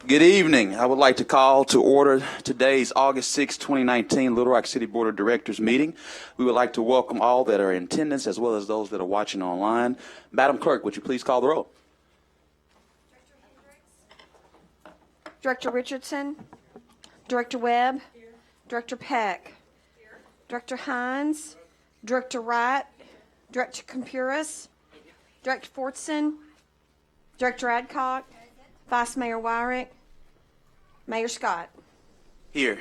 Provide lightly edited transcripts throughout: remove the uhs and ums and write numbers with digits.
Good evening. I would like to call to order today's August 6, 2019 Little Rock City Board of Directors meeting. We would like to welcome all that are in attendance as well as those that are watching online. Madam Clerk, would you please call the roll? Director Richardson, Director Webb, Director Peck, Director Hines, Director Wright, Director Compuris, Director Fortson, Director Adcock, Vice Mayor Wyrick, Mayor Scott. Here.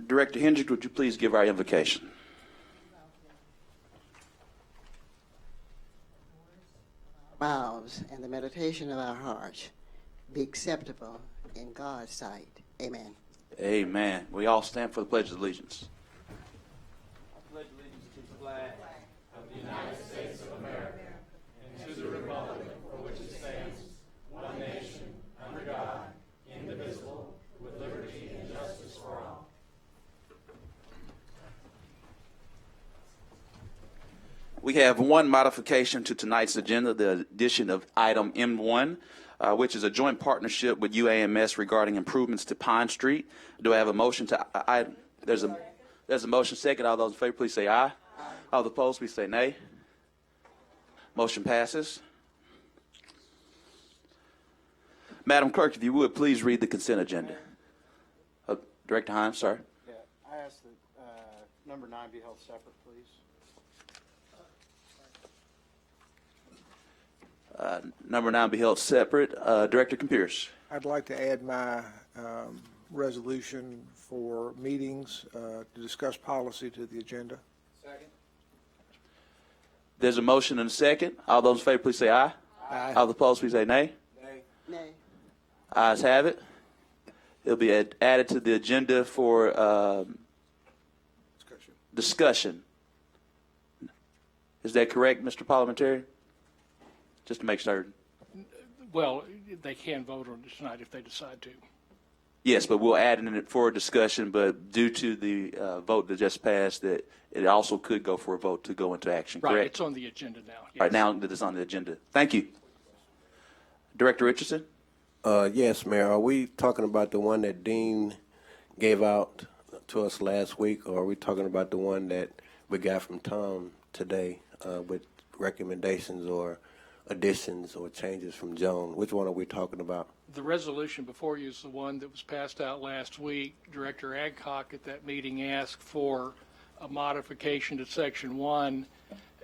Director Hendricks, would you please give our invocation? Mouths and the meditation of our hearts be acceptable in God's sight. Amen. Amen. We all stand for the Pledge of Allegiance. I pledge allegiance to the flag of the United States of America and to the republic for which it stands, one nation, under God, indivisible, with liberty and justice for all. We have one modification to tonight's agenda, the addition of item M1, which is a joint partnership with UAMS regarding improvements to Pine Street. Do I have a motion to there's a motion second. All those in favor, please say aye. All the opposed, please say nay. Motion passes. Madam Clerk, if you would, please read the consent agenda. Director Hines, sorry. Yeah, I ask that number 9 be held separate, please. Number 9 be held separate. Director Compuris. I'd like to add my resolution for meetings to discuss policy to the agenda. Second. There's a motion and a second. All those in favor, please say aye. Aye. All the opposed, please say nay. Nay. Nay. Ayes have it. It'll be added to the agenda for discussion. Is that correct, Mr. Parliamentarian? Just to make certain. Well, they can vote on it tonight if they decide to. Yes, but we'll add in it for discussion, but due to the vote that just passed, that it also could go for a vote to go into action, correct? Right, it's on the agenda now. Yes. All right, now that it's on the agenda. Thank you. Director Richardson? Yes, Mayor. Are we talking about the one that Dean gave out to us last week, or are we talking about the one that we got from Tom today with recommendations or additions or changes from Joan? Which one are we talking about? The resolution before you is the one that was passed out last week. Director Adcock at that meeting asked for a modification to Section 1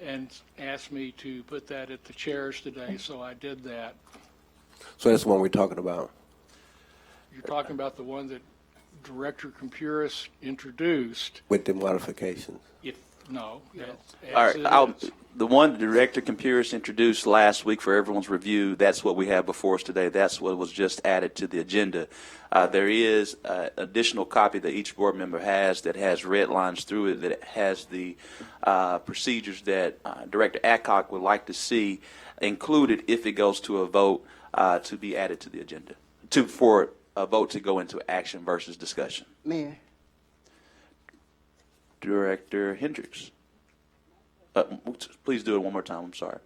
and asked me to put that at the chairs today, so I did that. So that's the one we're talking about. You're talking about the one that Director Compuris introduced. With the modifications. No. All right, the one Director Compuris introduced last week for everyone's review, that's what we have before us today. That's what was just added to the agenda. There is an additional copy that each board member has that has red lines through it, that has the procedures that Director Adcock would like to see included if it goes to a vote to be added to the agenda, for a vote to go into action versus discussion. Mayor. Director Hendricks. Please do it one more time. I'm sorry.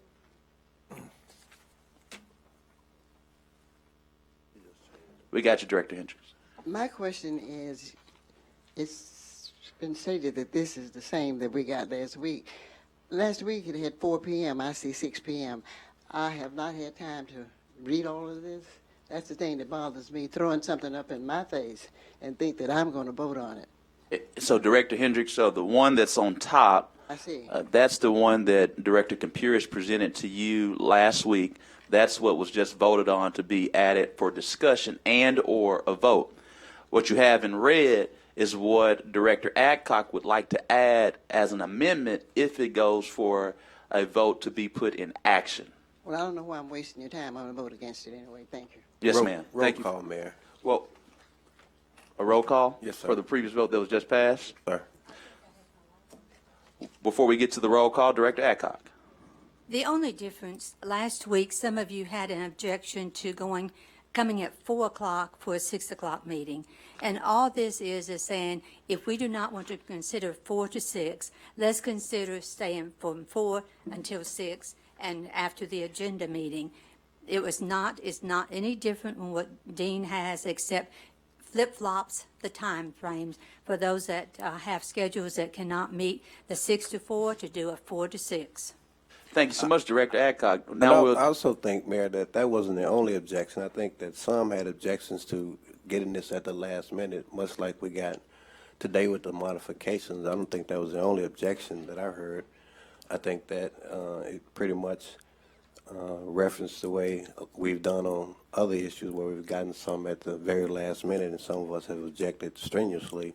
We got you, Director Hendricks. My question is, it's been stated that this is the same that we got last week. Last week it had 4 p.m. I see 6 p.m. I have not had time to read all of this. That's the thing that bothers me, throwing something up in my face and think that I'm going to vote on it. So, Director Hendricks, so the one that's on top, I see. that's the one that Director Compuris presented to you last week. That's what was just voted on to be added for discussion and or a vote. What you have in red is what Director Adcock would like to add as an amendment if it goes for a vote to be put in action. Well, I don't know why I'm wasting your time. I'm going to vote against it anyway. Thank you. Yes, ma'am. Roll Thank call, you. Mayor. Well, a roll call? Yes, sir. For the previous vote that was just passed? Sir. Before we get to the roll call, Director Adcock. The only difference, last week, some of you had an objection to coming at 4 o'clock for a 6 o'clock meeting. And all this is saying, if we do not want to consider 4 to 6, let's consider staying from 4 until 6 and after the agenda meeting. it's not any different than what Dean has, except flip-flops the time frames for those that have schedules that cannot meet the 6 to 4 to do a 4 to 6. Thank you so much, Director Adcock. And Now I we'll, also think, Mayor, that wasn't the only objection. I think that some had objections to getting this at the last minute, much like we got today with the modifications. I don't think that was the only objection that I heard. I think that it pretty much referenced the way we've done on other issues where we've gotten some at the very last minute, and some of us have objected strenuously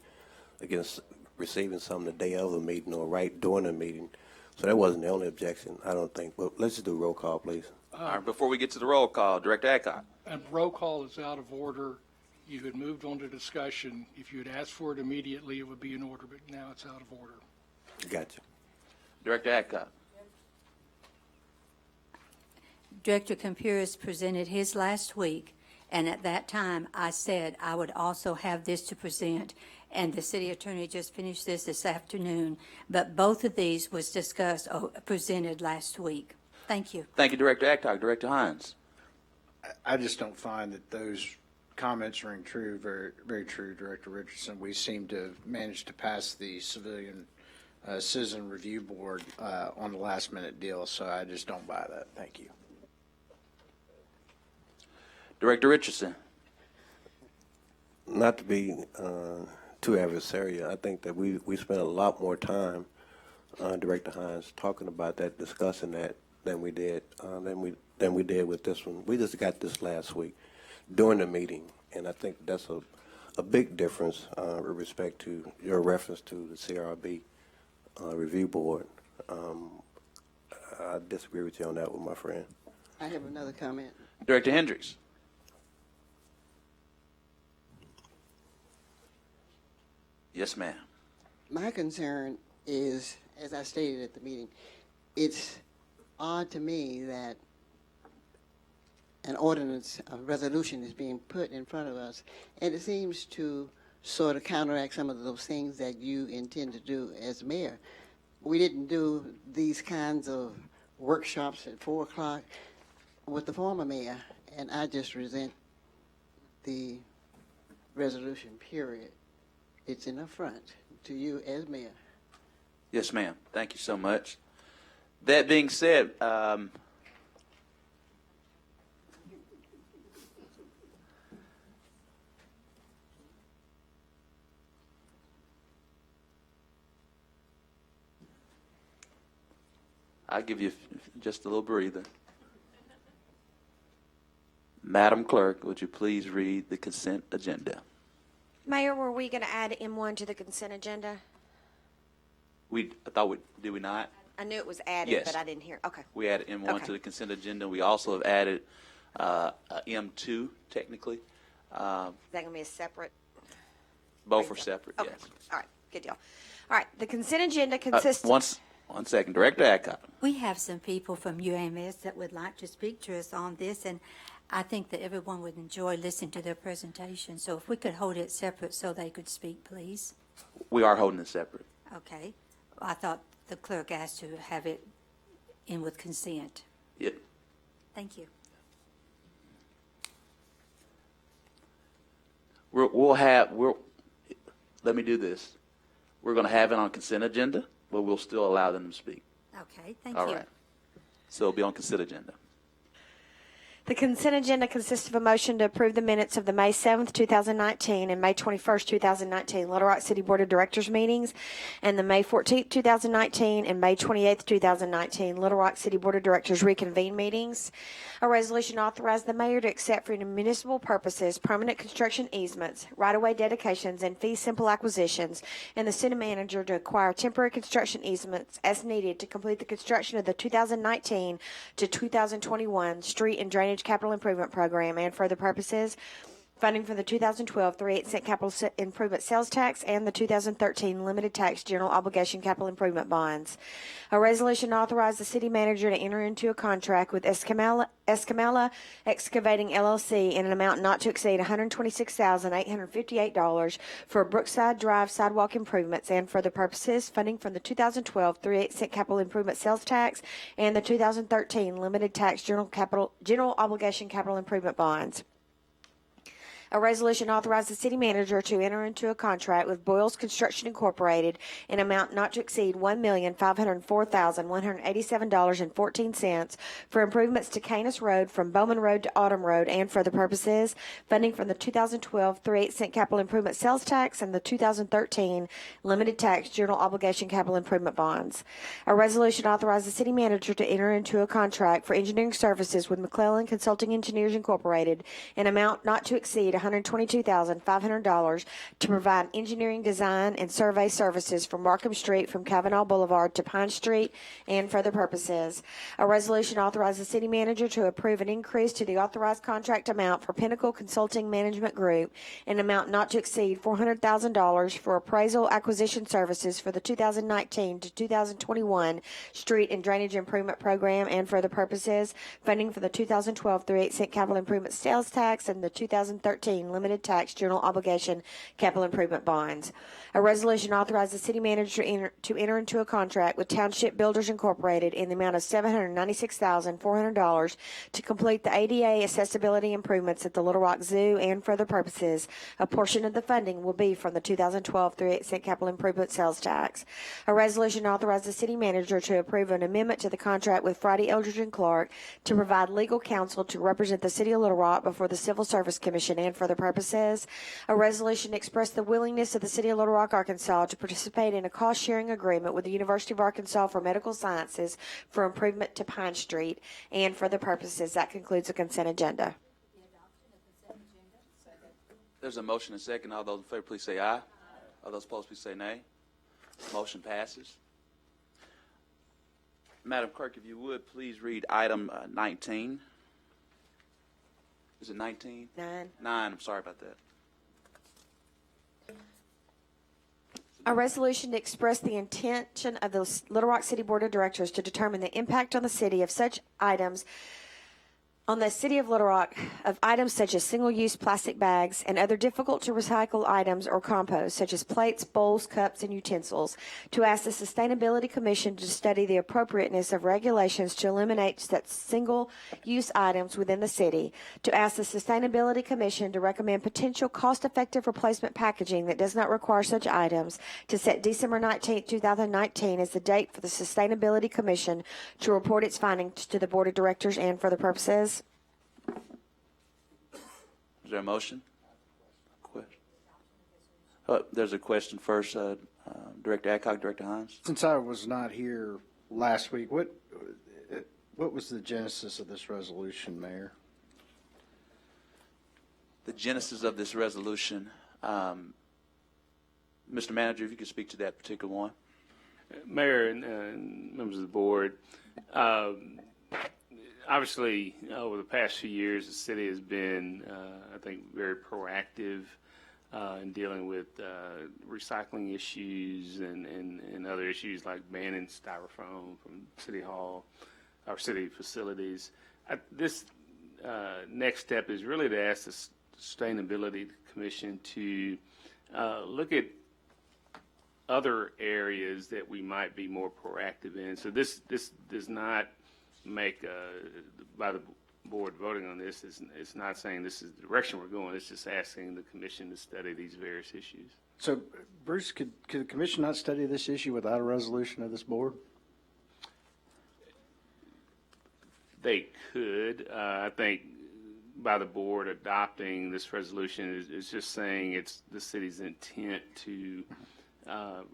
against receiving some the day of a meeting or right during a meeting. So that wasn't the only objection, I don't think. But let's just do roll call, please. all right, before we get to the roll call, Director Adcock. And roll call is out of order. You had moved on to discussion. If you had asked for it immediately, it would be in order, but now it's out of order. Gotcha. Director Adcock. Director Campuris presented his last week, and at that time, I said I would also have this to present, and the city attorney just finished this afternoon, but both of these was discussed, presented last week. Thank you. Thank you, Director Adcock. Director Hines. I just don't find that those comments ring true, very, very true, Director Richardson. We seem to have managed to pass the Civilian Citizen Review Board on the last minute deal, so I just don't buy that. Thank you. Director Richardson. Not to be too adversarial, I think that we spent a lot more time, Director Hines, talking about that, discussing that than we did with this one. We just got this last week during the meeting, and I think that's a big difference with respect to your reference to the CRB Review Board. I disagree with you on that one, my friend. I have another comment. Director Hendricks. Yes, ma'am. My concern is, as I stated at the meeting, it's odd to me that an ordinance, a resolution is being put in front of us, and it seems to sort of counteract some of those things that you intend to do as mayor. We didn't do these kinds of workshops at 4 o'clock with the former mayor, and I just resent the resolution, period. It's an affront to you as mayor. Yes, ma'am. Thank you so much. That being said, I'll give you just a little breather. Madam Clerk, would you please read the consent agenda? Mayor, were we going to add M1 to the consent agenda? Did we not? I knew it was added, Yes. but I didn't hear. Okay. We added M1 Okay. to the consent agenda. We also have added M2, technically. Is that going to be a separate? Both are separate, Okay. yes. All right. Good deal. All right. The consent agenda consists. One second. Director Adcock. We have some people from UAMS that would like to speak to us on this, and I think that everyone would enjoy listening to their presentation. So if we could hold it separate so they could speak, please. We are holding it separate. Okay. I thought the clerk asked to have it in with consent. Yep. Thank you. Let me do this. We're going to have it on consent agenda, but we'll still allow them to speak. Okay, thank All you. right. So it'll be on consent agenda. The consent agenda consists of a motion to approve the minutes of the May 7th, 2019 and May 21st, 2019 Little Rock City Board of Directors meetings, and the May 14th, 2019 and May 28th, 2019 Little Rock City Board of Directors reconvene meetings. A resolution authorized the mayor to accept for municipal purposes permanent construction easements, right-of-way dedications, and fee simple acquisitions, and the city manager to acquire temporary construction easements as needed to complete the construction of the 2019 to 2021 street and drainage capital improvement program, and for the purposes funding for the 2012 3/8 capital improvement sales tax and the 2013 limited tax general obligation capital improvement bonds. A resolution authorized the city manager to enter into a contract with Escamilla Excavating LLC in an amount not to exceed $126,858 for Brookside Drive sidewalk improvements and for the purposes funding from the 2012 3/8 capital improvement sales tax and the 2013 limited tax general obligation capital improvement bonds. A resolution authorized the city manager to enter into a contract with Boyles Construction Incorporated in an amount not to exceed $1,504,187.14 for improvements to Canis Road from Bowman Road to Autumn Road and for the purposes funding from the 2012 3/8 capital improvement sales tax and the 2013 limited tax general obligation capital improvement bonds. A resolution authorized the city manager to enter into a contract for engineering services with McClellan Consulting Engineers Incorporated in an amount not to exceed $122,500 to provide engineering design and survey services for Markham Street from Kavanaugh Boulevard to Pine Street and for the purposes. A resolution authorized the city manager to approve an increase to the authorized contract amount for Pinnacle Consulting Management Group in an amount not to exceed $400,000 for appraisal acquisition services for the 2019 to 2021 street and drainage improvement program and for the purposes funding for the 2012 3/8 capital improvement sales tax and the 2013 limited tax general obligation capital improvement bonds. A resolution authorized the city manager to enter into a contract with Township Builders Incorporated in the amount of $796,400 to complete the ADA accessibility improvements at the Little Rock Zoo and for the purposes. A portion of the funding will be from the 2012 3/8 capital improvement sales tax. A resolution authorized the city manager to approve an amendment to the contract with Friday Eldridge and Clark to provide legal counsel to represent the city of Little Rock before the Civil Service Commission and for the purposes. A resolution expressed the willingness of the city of Little Rock, Arkansas to participate in a cost-sharing agreement with the University of Arkansas for Medical Sciences for improvement to Pine Street and for the purposes. That concludes the consent agenda. There's a motion and second. All those in favor, please say aye. All those opposed, please say nay. Motion passes. Madam Clerk, if you would, please read item 19. Is it 19? 9. 9, I'm sorry about that. A resolution to express the intention of the Little Rock City Board of Directors to determine the impact on the city of such items on the city of Little Rock of items such as single-use plastic bags and other difficult-to-recycle items or compost, such as plates, bowls, cups, and utensils, to ask the Sustainability Commission to study the appropriateness of regulations to eliminate such single-use items within the city, to ask the Sustainability Commission to recommend potential cost-effective replacement packaging that does not require such items, to set December 19, 2019 as the date for the Sustainability Commission to report its findings to the Board of Directors and for the purposes. Is there a motion? Question. There's a question first. Director Adcock, Director Hines. Since I was not here last week, what was the genesis of this resolution, Mayor? The genesis of this resolution, Mr. Manager, if you could speak to that particular one. Mayor and members of the board, obviously, over the past few years, the city has been, I think, very proactive in dealing with recycling issues and other issues like banning styrofoam from City Hall, our city facilities. This next step is really to ask the Sustainability Commission to look at other areas that we might be more proactive in. So this does not make by the board voting on this. It's not saying this is the direction we're going. It's just asking the commission to study these various issues. So, Bruce, could the commission not study this issue without a resolution of this board? They could. I think by the board adopting this resolution is just saying it's the city's intent to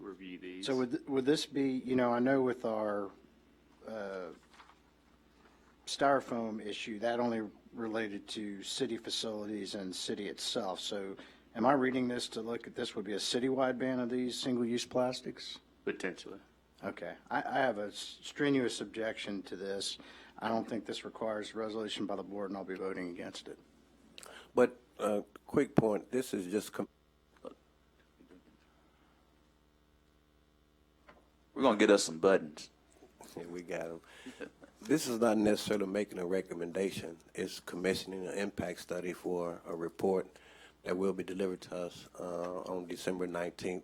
review these. So would this be, I know with our styrofoam issue, that only related to city facilities and city itself. So am I reading this to look at this would be a citywide ban of these single-use plastics? Potentially. Okay. I have a strenuous objection to this. I don't think this requires a resolution by the board, and I'll be voting against it. But, quick point, this is just, We're going to get us some buttons. we got them. This is not necessarily making a recommendation. It's commissioning an impact study for a report that will be delivered to us on December 19th.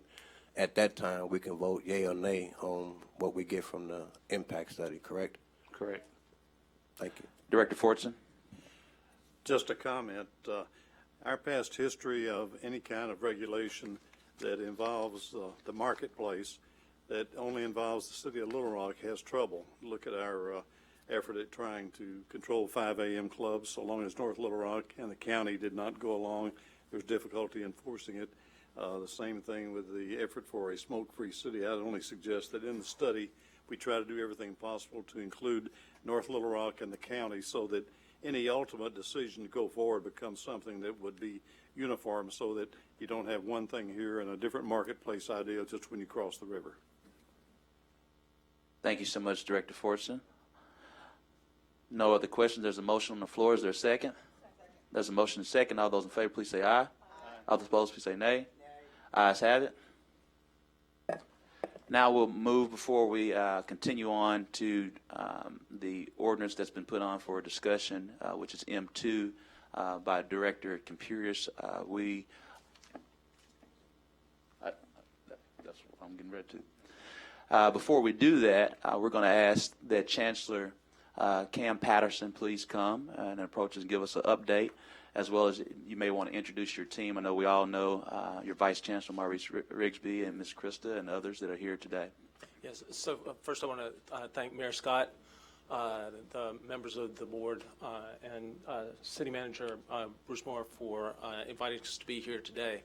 At that time, we can vote yea or nay on what we get from the impact study, correct? Correct. Thank you. Director Fortson? Just a comment. Our past history of any kind of regulation that involves the marketplace, that only involves the city of Little Rock, has trouble. Look at our effort at trying to control 5 a.m. clubs so long as North Little Rock and the county did not go along. There was difficulty enforcing it. The same thing with the effort for a smoke-free city. I'd only suggest that in the study, we try to do everything possible to include North Little Rock and the county so that any ultimate decision to go forward becomes something that would be uniform, so that you don't have one thing here and a different marketplace idea just when you cross the river. Thank you so much, Director Fortson. No other questions. There's a motion on the floor. Is there a second? There's a motion and a second. All those in favor, please say aye. All those opposed, please say nay. Ayes have it. Now we'll move, before we continue on, to the ordinance that's been put on for discussion, which is M2 by Director Campuris. That's what I'm getting ready to. Before we do that, we're going to ask that Chancellor Cam Patterson please come and approach us and give us an update, as well as you may want to introduce your team. I know we all know your Vice Chancellor, Maurice Rigsby, and Ms. Krista, and others that are here today. Yes, so first I want to thank Mayor Scott, the members of the board, and City Manager Bruce Moore for inviting us to be here today.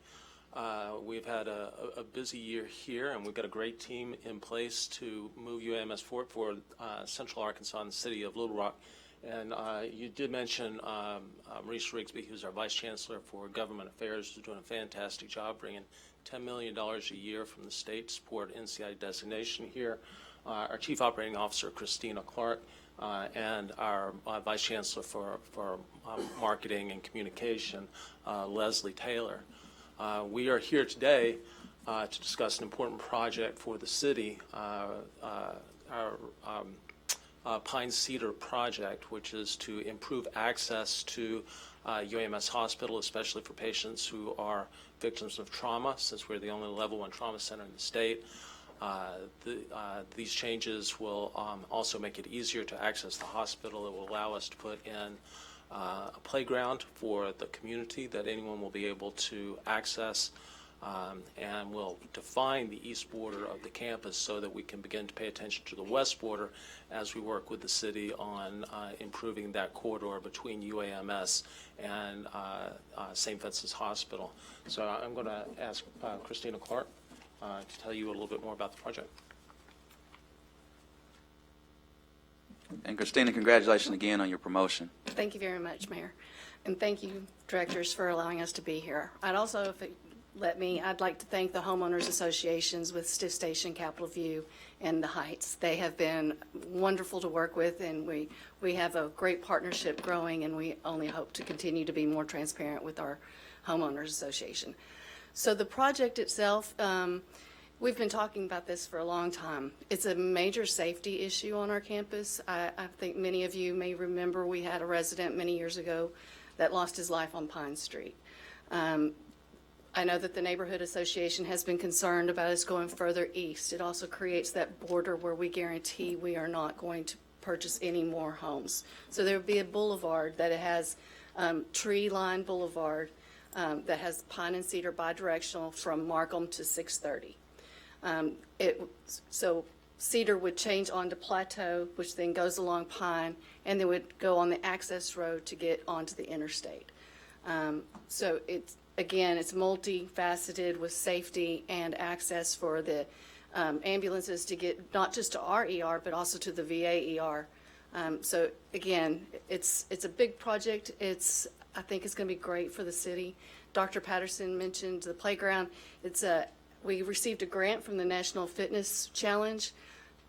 We've had a busy year here, and we've got a great team in place to move UAMS forward for Central Arkansas and the city of Little Rock. And you did mention Maurice Rigsby, who's our Vice Chancellor for Government Affairs, who's doing a fantastic job bringing $10 million a year from the state to support NCI designation here. Our Chief Operating Officer, Christina Clark, and our Vice Chancellor for Marketing and Communication, Leslie Taylor. We are here today to discuss an important project for the city, our Pine Cedar project, which is to improve access to UAMS Hospital, especially for patients who are victims of trauma, since we're the only level 1 trauma center in the state. These changes will also make it easier to access the hospital. It will allow us to put in a playground for the community that anyone will be able to access, and will define the east border of the campus so that we can begin to pay attention to the west border as we work with the city on improving that corridor between UAMS and St. Vincent's Hospital. So I'm going to ask Christina Clark to tell you a little bit more about the project. And Christina, congratulations again on your promotion. Thank you very much, Mayor. And thank you, directors, for allowing us to be here. I'd also, if it let me, I'd like to thank the homeowners associations with Stiff Station, Capitol View, and the Heights. They have been wonderful to work with, and we have a great partnership growing, and we only hope to continue to be more transparent with our homeowners association. So the project itself, we've been talking about this for a long time. It's a major safety issue on our campus. I think many of you may remember we had a resident many years ago that lost his life on Pine Street. I know that the Neighborhood Association has been concerned about us going further east. It also creates that border where we guarantee we are not going to purchase any more homes. So there would be a boulevard that has tree-lined boulevard that has pine and cedar bidirectional from Markham to 630. So Cedar would change onto Plateau, which then goes along Pine, and then would go on the access road to get onto the interstate. So it's multifaceted with safety and access for the ambulances to get not just to our ER, but also to the VA ER. So again, it's a big project. I think it's going to be great for the city. Dr. Patterson mentioned the playground. We received a grant from the National Fitness Challenge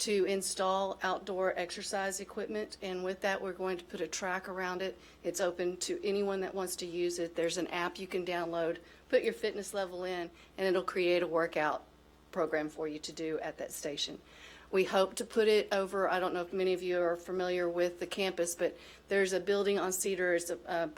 to install outdoor exercise equipment, and with that, we're going to put a track around it. It's open to anyone that wants to use it. There's an app you can download, put your fitness level in, and it'll create a workout program for you to do at that station. We hope to put it over, I don't know if many of you are familiar with the campus, but there's a building on Cedar, it's a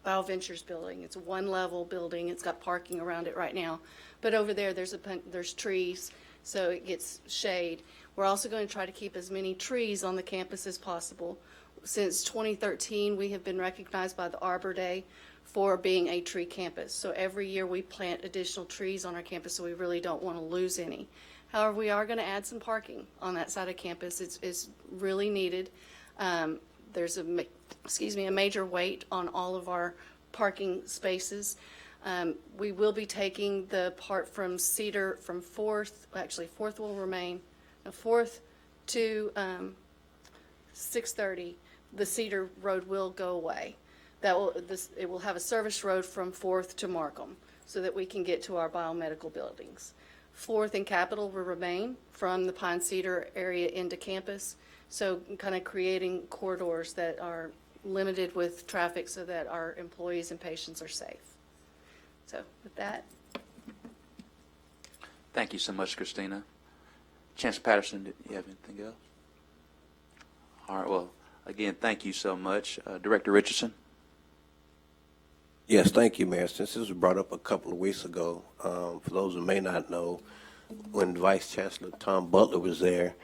BioVentures building. It's a one-level building. It's got parking around it right now. But over there, there's trees, so it gets shade. We're also going to try to keep as many trees on the campus as possible. Since 2013, we have been recognized by the Arbor Day for being a tree campus. So every year we plant additional trees on our campus, so we really don't want to lose any. However, we are going to add some parking on that side of campus. It's really needed. There's a major wait on all of our parking spaces. We will be taking the part from Cedar from 4th, actually 4th will remain, 4th to 630. The Cedar Road will go away. It will have a service road from 4th to Markham so that we can get to our biomedical buildings. 4th and Capitol will remain from the Pine Cedar area into campus. So kind of creating corridors that are limited with traffic so that our employees and patients are safe. So with that. Thank you so much, Christina. Chancellor Patterson, do you have anything else? All right, well, again, thank you so much. Director Richardson? Yes, thank you, Mayor. Since this was brought up a couple of weeks ago, for those who may not know, when Vice Chancellor Tom Butler was there,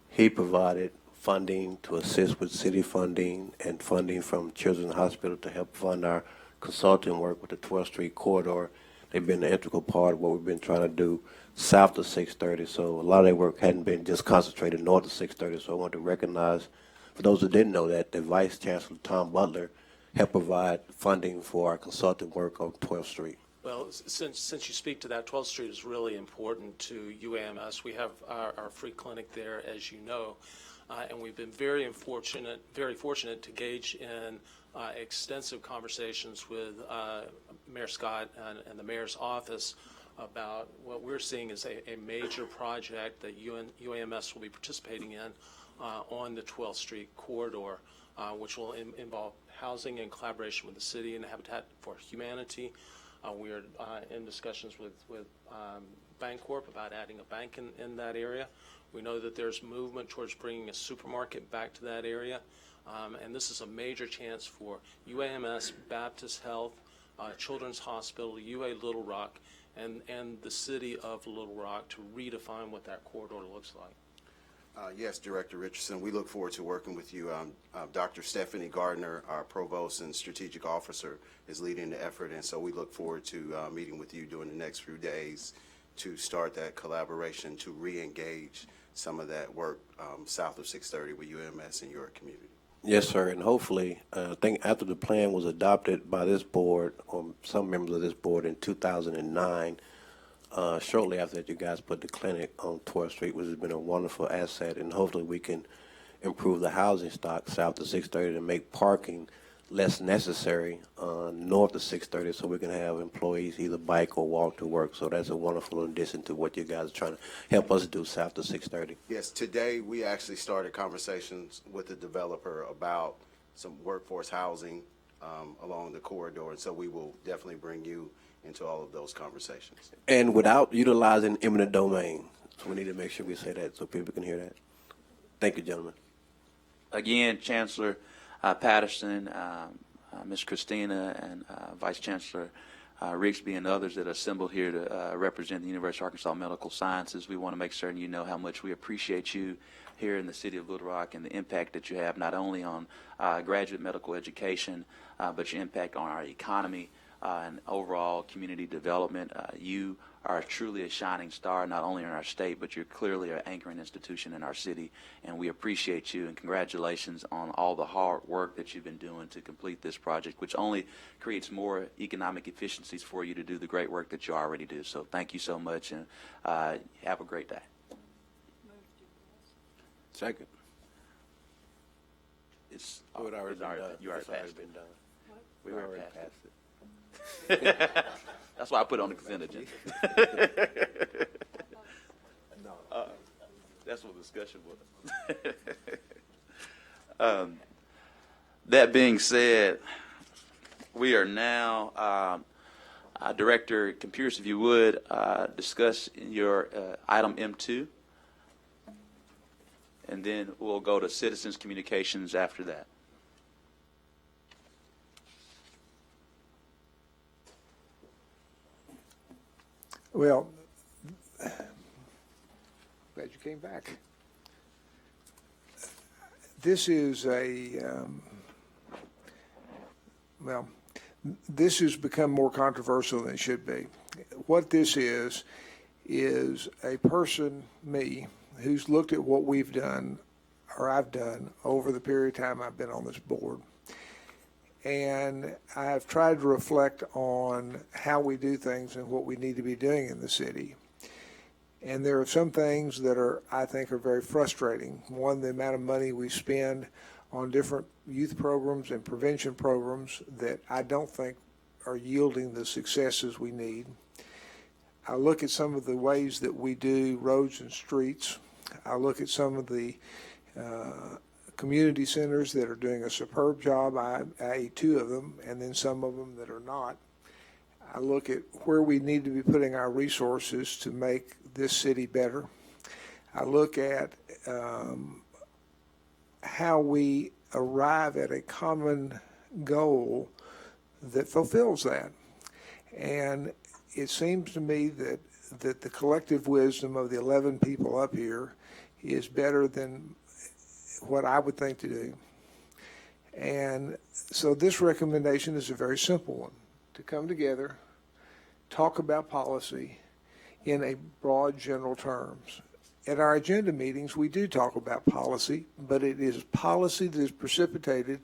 he provided funding to assist with city funding and funding from Children's Hospital to help fund our consulting work with the 12th Street corridor. They've been an integral part of what we've been trying to do south of 630. So a lot of their work hadn't been just concentrated north of 630. So I want to recognize, for those who didn't know that, Vice Chancellor Tom Butler helped provide funding for our consulting work on 12th Street. Well, since you speak to that, 12th Street is really important to UAMS. We have our free clinic there, as you know, and we've been very fortunate to engage in extensive conversations with Mayor Scott and the mayor's office about what we're seeing as a major project that UAMS will be participating in on the 12th Street corridor, which will involve housing in collaboration with the city and Habitat for Humanity. We are in discussions with Bancorp about adding a bank in that area. We know that there's movement towards bringing a supermarket back to that area. And this is a major chance for UAMS, Baptist Health, Children's Hospital, UA Little Rock, and the city of Little Rock to redefine what that corridor looks like. Yes, Director Richardson, we look forward to working with you. Dr. Stephanie Gardner, our Provost and Strategic Officer, is leading the effort, and so we look forward to meeting with you during the next few days to start that collaboration to re-engage some of that work south of 630 with UMS in your community. Yes, sir, and hopefully, I think after the plan was adopted by this board, or some members of this board in 2009, shortly after that, you guys put the clinic on 12th Street, which has been a wonderful asset, and hopefully we can improve the housing stock south of 630 to make parking less necessary north of 630 so we can have employees either bike or walk to work. So that's a wonderful addition to what you guys are trying to help us do south of 630. Yes, today we actually started conversations with the developer about some workforce housing along the corridor, and so we will definitely bring you into all of those conversations. And without utilizing eminent domain. So we need to make sure we say that so people can hear that. Thank you, gentlemen. Again, Chancellor Patterson, Ms. Christina, and Vice Chancellor Rigsby, and others that are assembled here to represent the University of Arkansas Medical Sciences. We want to make certain you know how much we appreciate you here in the city of Little Rock and the impact that you have not only on graduate medical education, but your impact on our economy and overall community development. You are truly a shining star, not only in our state, but you're clearly an anchoring institution in our city, and we appreciate you, and congratulations on all the hard work that you've been doing to complete this project, which only creates more economic efficiencies for you to do the great work that you already do. So thank you so much, and have a great day. Second. It's already been done. You already passed it. been done. We already passed passed it. That's why I put it on the consent agenda. That's what the discussion was. That being said, we are now, Director Pierce, if you would, discuss your item M2, and then we'll go to citizens' communications after that. Well, glad you came back. This is this has become more controversial than it should be. What this is a person, me, who's looked at what we've done, or I've done, over the period of time I've been on this board. And I've tried to reflect on how we do things and what we need to be doing in the city. And there are some things that I think are very frustrating. One, the amount of money we spend on different youth programs and prevention programs that I don't think are yielding the successes we need. I look at some of the ways that we do roads and streets. I look at some of the community centers that are doing a superb job, i.e. two of them, and then some of them that are not. I look at where we need to be putting our resources to make this city better. I look at how we arrive at a common goal that fulfills that. And it seems to me that the collective wisdom of the 11 people up here is better than what I would think to do. And so this recommendation is a very simple one, to come together, talk about policy in a broad general terms. At our agenda meetings, we do talk about policy, but it is policy that is precipitated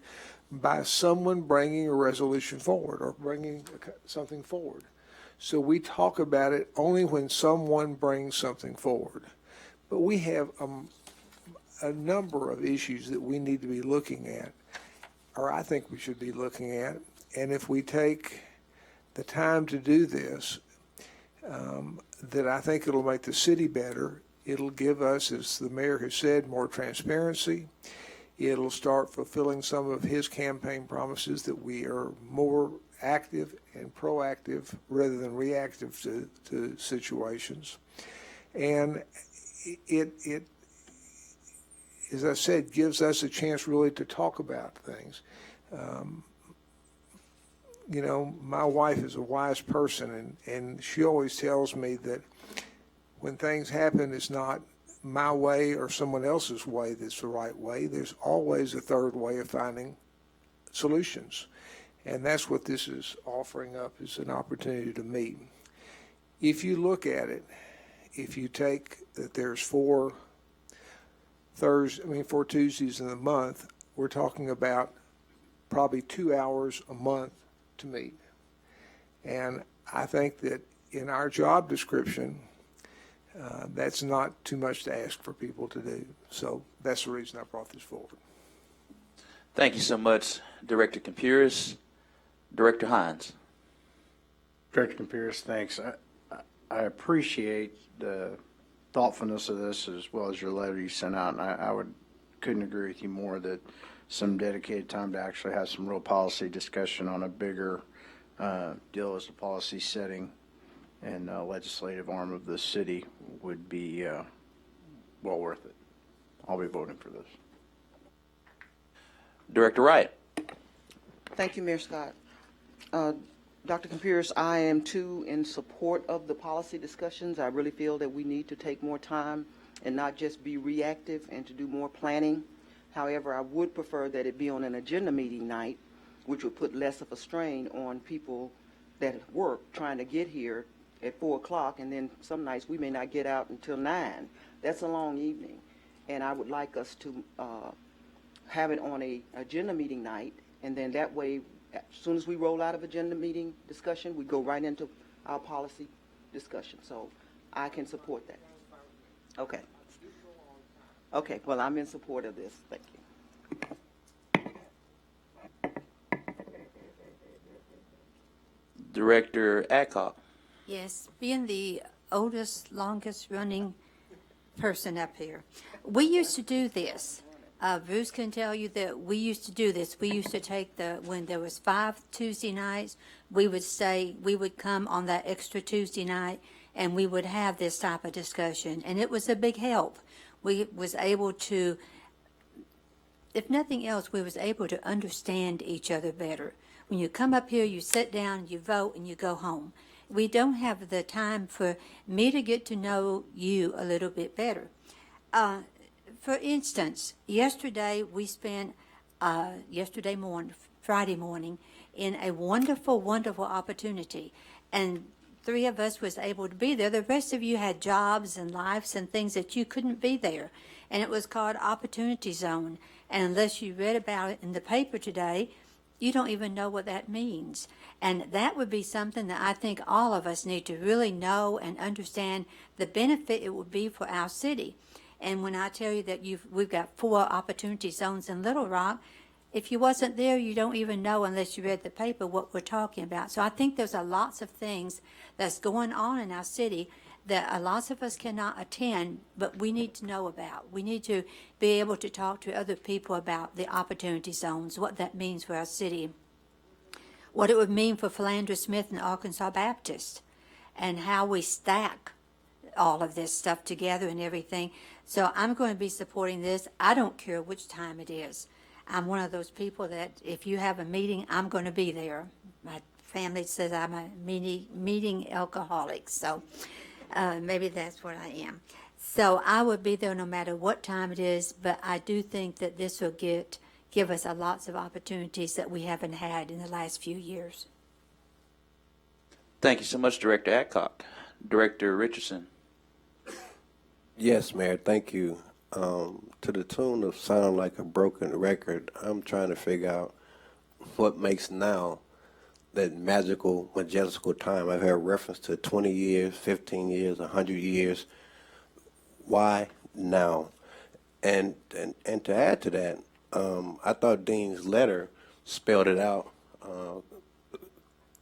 by someone bringing a resolution forward or bringing something forward. So we talk about it only when someone brings something forward. But we have a number of issues that we need to be looking at, or I think we should be looking at. And if we take the time to do this, that I think it'll make the city better. It'll give us, as the mayor has said, more transparency. It'll start fulfilling some of his campaign promises that we are more active and proactive rather than reactive to situations. And it, as I said, gives us a chance really to talk about things. You know, my wife is a wise person, and she always tells me that when things happen, it's not my way or someone else's way that's the right way. There's always a third way of finding solutions. And that's what this is offering up, is an opportunity to meet. If you look at it, if you take that there's 4 Tuesdays in the month, we're talking about probably 2 hours a month to meet. And I think that in our job description, that's not too much to ask for people to do. So that's the reason I brought this forward. Thank you so much, Director Campuris. Director Hines. Director Campuris, thanks. I appreciate the thoughtfulness of this as well as your letter you sent out, and I couldn't agree with you more that some dedicated time to actually have some real policy discussion on a bigger deal as the policy setting and legislative arm of the city would be well worth it. I'll be voting for this. Director Wright. Thank you, Mayor Scott. Dr. Campuris, I am too in support of the policy discussions. I really feel that we need to take more time and not just be reactive and to do more planning. However, I would prefer that it be on an agenda meeting night, which would put less of a strain on people that work trying to get here at 4 o'clock, and then some nights we may not get out until 9. That's a long evening. And I would like us to have it on a agenda meeting night, and then that way, as soon as we roll out of agenda meeting discussion, we go right into our policy discussion. So I can support that. Okay. Okay, well, I'm in support of this. Thank you. Director Adcock. Yes, being the oldest, longest running person up here. We used to do this. Bruce can tell you that we used to do this. We used to take when there was 5 Tuesday nights, we would come on that extra Tuesday night and we would have this type of discussion. And it was a big help. We was able to, if nothing else, we was able to understand each other better. When you come up here, you sit down, you vote, and you go home. We don't have the time for me to get to know you a little bit better. For instance, yesterday we spent, Friday morning, in a wonderful, wonderful opportunity. And 3 of us was able to be there. The rest of you had jobs and lives and things that you couldn't be there. And it was called Opportunity Zone. And unless you read about it in the paper today, you don't even know what that means. And that would be something that I think all of us need to really know and understand the benefit it would be for our city. And when I tell you that we've got 4 opportunity zones in Little Rock, if you wasn't there, you don't even know unless you read the paper what we're talking about. So I think there's lots of things that's going on in our city that lots of us cannot attend, but we need to know about. We need to be able to talk to other people about the opportunity zones, what that means for our city, what it would mean for Philander Smith and Arkansas Baptist, and how we stack all of this stuff together and everything. So I'm going to be supporting this. I don't care which time it is. I'm one of those people that if you have a meeting, I'm going to be there. My family says I'm a meeting alcoholic, so maybe that's what I am. So I would be there no matter what time it is, but I do think that this will give us lots of opportunities that we haven't had in the last few years. Thank you so much, Director Adcock. Director Richardson. Yes, Mayor, thank you. To the tune of sound like a broken record, I'm trying to figure out what makes now that magical, majestical time. I've had reference to 20 years, 15 years, 100 years. Why now? And to add to that, I thought Dean's letter spelled it out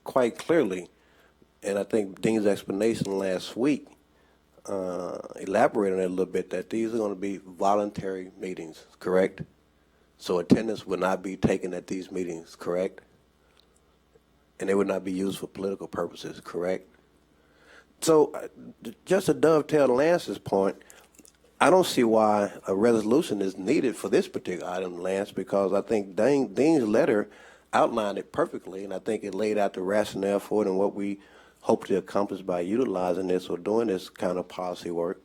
quite clearly. And I think Dean's explanation last week elaborated on it a little bit, that these are going to be voluntary meetings, correct? So attendance will not be taken at these meetings, correct? And they would not be used for political purposes, correct? So just to dovetail Lance's point, I don't see why a resolution is needed for this particular item, Lance, because I think Dean's letter outlined it perfectly, and I think it laid out the rationale for it and what we hope to accomplish by utilizing this or doing this kind of policy work,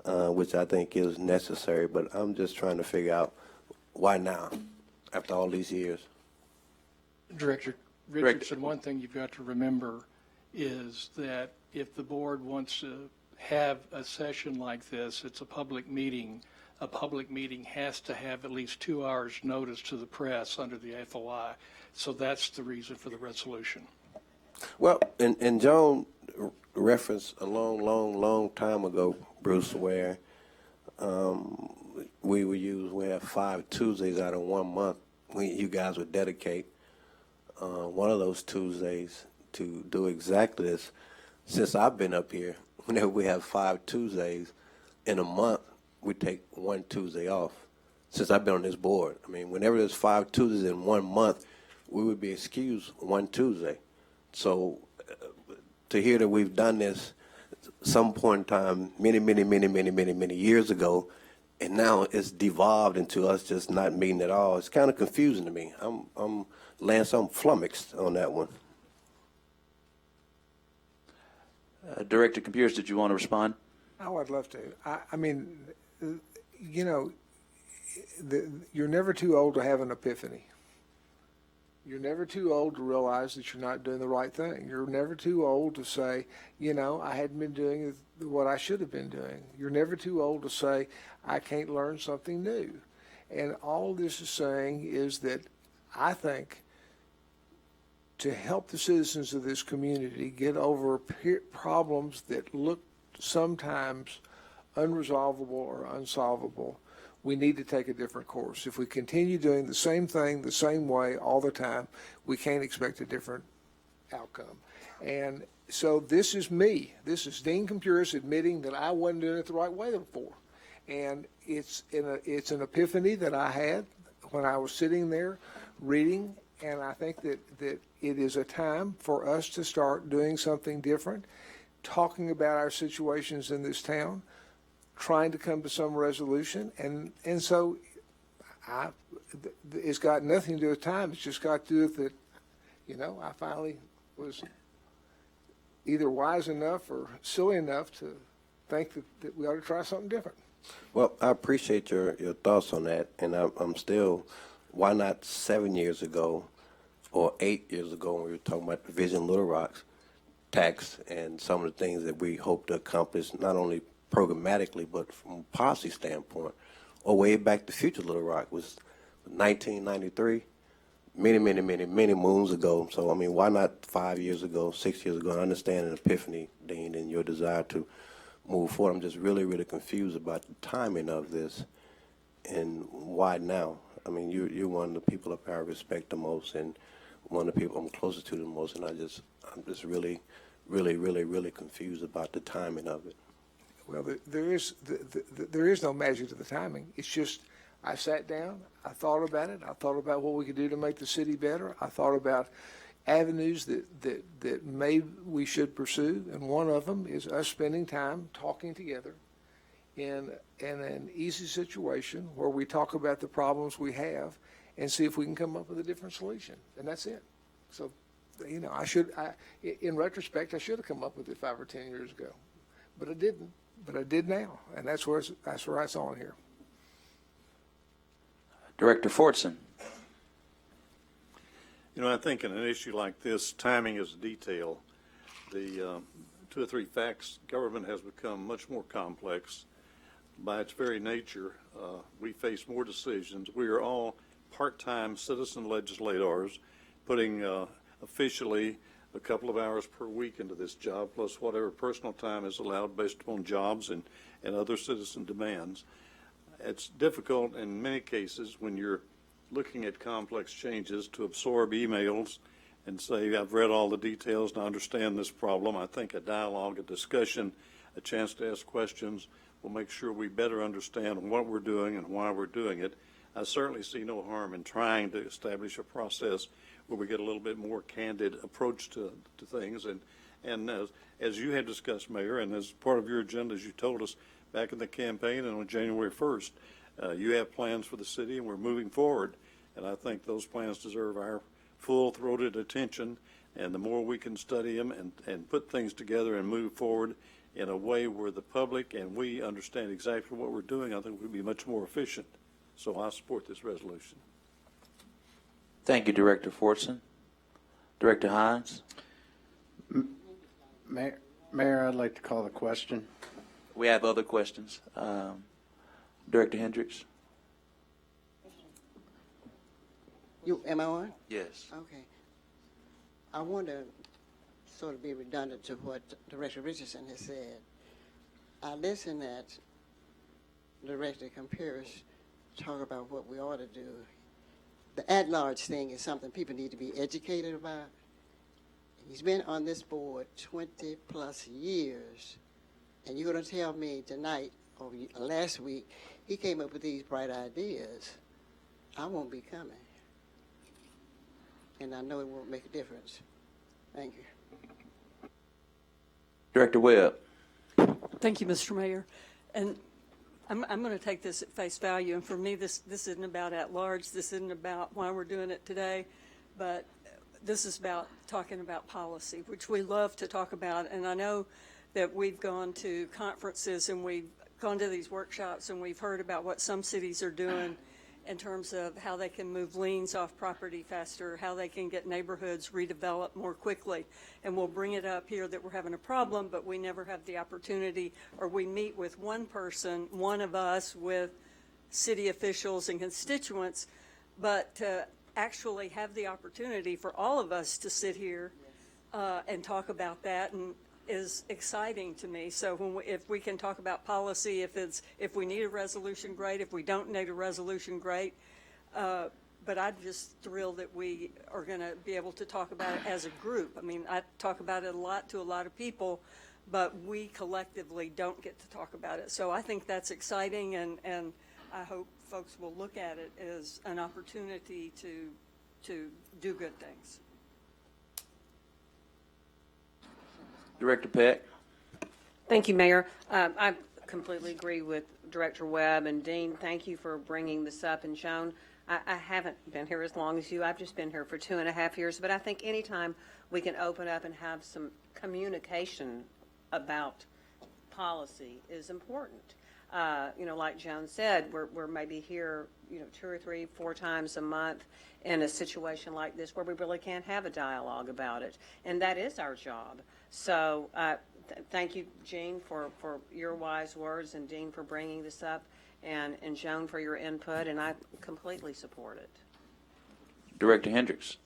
which I think is necessary. But I'm just trying to figure out why now, after all these years. Director Richardson, one thing you've got to remember is that if the board wants to have a session like this, it's a public meeting. A public meeting has to have at least 2 hours notice to the press under the FOI. So that's the reason for the resolution. Well, and John referenced a long time ago, Bruce, where we have 5 Tuesdays out of 1 month. You guys would dedicate one of those Tuesdays to do exactly this. Since I've been up here, whenever we have 5 Tuesdays in a month, we take 1 Tuesday off. Since I've been on this board, I mean, whenever there's 5 Tuesdays in 1 month, we would be excused 1 Tuesday. So to hear that we've done this some point in time, many years ago, and now it's devolved into us just not meeting at all, it's kind of confusing to me. Lance, I'm flummoxed on that one. Director Computers, did you want to respond? Oh, I'd love to. I mean, you know, you're never too old to have an epiphany. You're never too old to realize that you're not doing the right thing. You're never too old to say, you know, I hadn't been doing what I should have been doing. You're never too old to say, I can't learn something new. And all this is saying is that I think to help the citizens of this community get over problems that look sometimes unresolvable or unsolvable, we need to take a different course. If we continue doing the same thing the same way all the time, we can't expect a different outcome. And so this is me. This is Dean Compuris admitting that I wasn't doing it the right way before. And it's an epiphany that I had when I was sitting there reading, and I think that it is a time for us to start doing something different, talking about our situations in this town, trying to come to some resolution, and so it's got nothing to do with time. It's just got to do with that, I finally was either wise enough or silly enough to think that we ought to try something different. Well, I appreciate your thoughts on that, and I'm still, why not 7 years ago or 8 years ago when we were talking about the Vision Little Rock's tax and some of the things that we hope to accomplish, not only programmatically, but from a policy standpoint, or way back to Future Little Rock was 1993, many moons ago. So, I mean, why not 5 years ago, 6 years ago? I understand an epiphany, Dean, and your desire to move forward. I'm just really confused about the timing of this and why now. I mean, you're one of the people up here I respect the most, and one of the people I'm closest to the most, and I'm just really confused about the timing of it. Well, there is no magic to the timing. It's just I sat down, I thought about it, I thought about what we could do to make the city better. I thought about avenues that maybe we should pursue, and one of them is us spending time talking together in an easy situation where we talk about the problems we have and see if we can come up with a different solution, and that's it. So, in retrospect, I should have come up with it 5 or 10 years ago, but I didn't. But I did now, and that's where it's on here. Director Fortson. I think in an issue like this, timing is detail. The 2 or 3 facts, government has become much more complex. By its very nature, we face more decisions. We are all part-time citizen legislators, putting officially a couple of hours per week into this job, plus whatever personal time is allowed based upon jobs and other citizen demands. It's difficult in many cases when you're looking at complex changes to absorb emails and say, I've read all the details and I understand this problem. I think a dialogue, a discussion, a chance to ask questions will make sure we better understand what we're doing and why we're doing it. I certainly see no harm in trying to establish a process where we get a little bit more candid approach to things. And as you had discussed, Mayor, and as part of your agenda, as you told us back in the campaign and on January 1st, you have plans for the city and we're moving forward. And I think those plans deserve our full-throated attention. And the more we can study them and put things together and move forward in a way where the public and we understand exactly what we're doing, I think we'll be much more efficient. So I support this resolution. Thank you, Director Fortson. Director Hines. Mayor, I'd like to call the question. We have other questions. Director Hendricks. Am I on? Yes. Okay. I want to sort of be redundant to what Director Richardson has said. I listened at Director Campiris talk about what we ought to do. The at-large thing is something people need to be educated about. He's been on this board 20-plus years, and you're going to tell me tonight or last week he came up with these bright ideas. I won't be coming, and I know it won't make a difference. Thank you. Director Webb. Thank you, Mr. Mayor. And I'm going to take this at face value. And for me, this isn't about at-large. This isn't about why we're doing it today. But this is about talking about policy, which we love to talk about. And I know that we've gone to conferences and we've gone to these workshops and we've heard about what some cities are doing in terms of how they can move liens off property faster, how they can get neighborhoods redeveloped more quickly. And we'll bring it up here that we're having a problem, but we never have the opportunity, or we meet with one person, one of us, with city officials and constituents, but to actually have the opportunity for all of us to sit here and talk about that and is exciting to me. So if we can talk about policy, if we need a resolution, great. If we don't need a resolution, great. But I'm just thrilled that we are going to be able to talk about it as a group. I mean, I talk about it a lot to a lot of people, but we collectively don't get to talk about it. So I think that's exciting, and I hope folks will look at it as an opportunity to do good things. Director Peck? Thank you, Mayor. I completely agree with Director Webb and Dean. Thank you for bringing this up. And Joan, I haven't been here as long as you. I've just been here for 2.5 years. But I think anytime we can open up and have some communication about policy is important. Like Joan said, we're maybe here, 2 or 3, 4 times a month in a situation like this where we really can't have a dialogue about it. And that is our job. So thank you, Jean, for your wise words, and Dean for bringing this up, and Joan for your input, and I completely support it. Director Hendricks?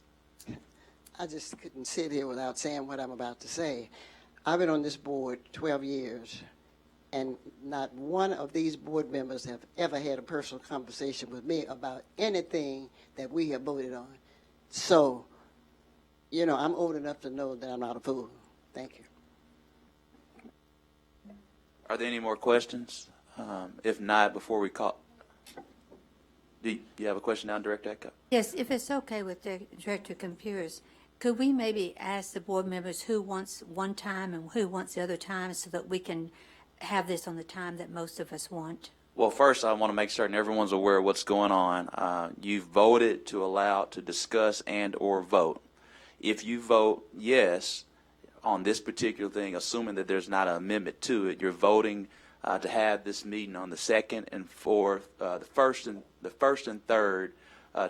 I just couldn't sit here without saying what I'm about to say. I've been on this board 12 years, and not one of these board members have ever had a personal conversation with me about anything that we have voted on. So, I'm old enough to know that I'm not a fool. Thank you. Are there any more questions? If not, before we call, do you have a question now, Director Echo? Yes, if it's okay with Director Computers, could we maybe ask the board members who wants one time and who wants the other time so that we can have this on the time that most of us want? Well, first, I want to make certain everyone's aware of what's going on. You've voted to allow to discuss and or vote. If you vote yes on this particular thing, assuming that there's not an amendment to it, you're voting to have this meeting on the 2nd and 4th, the first and third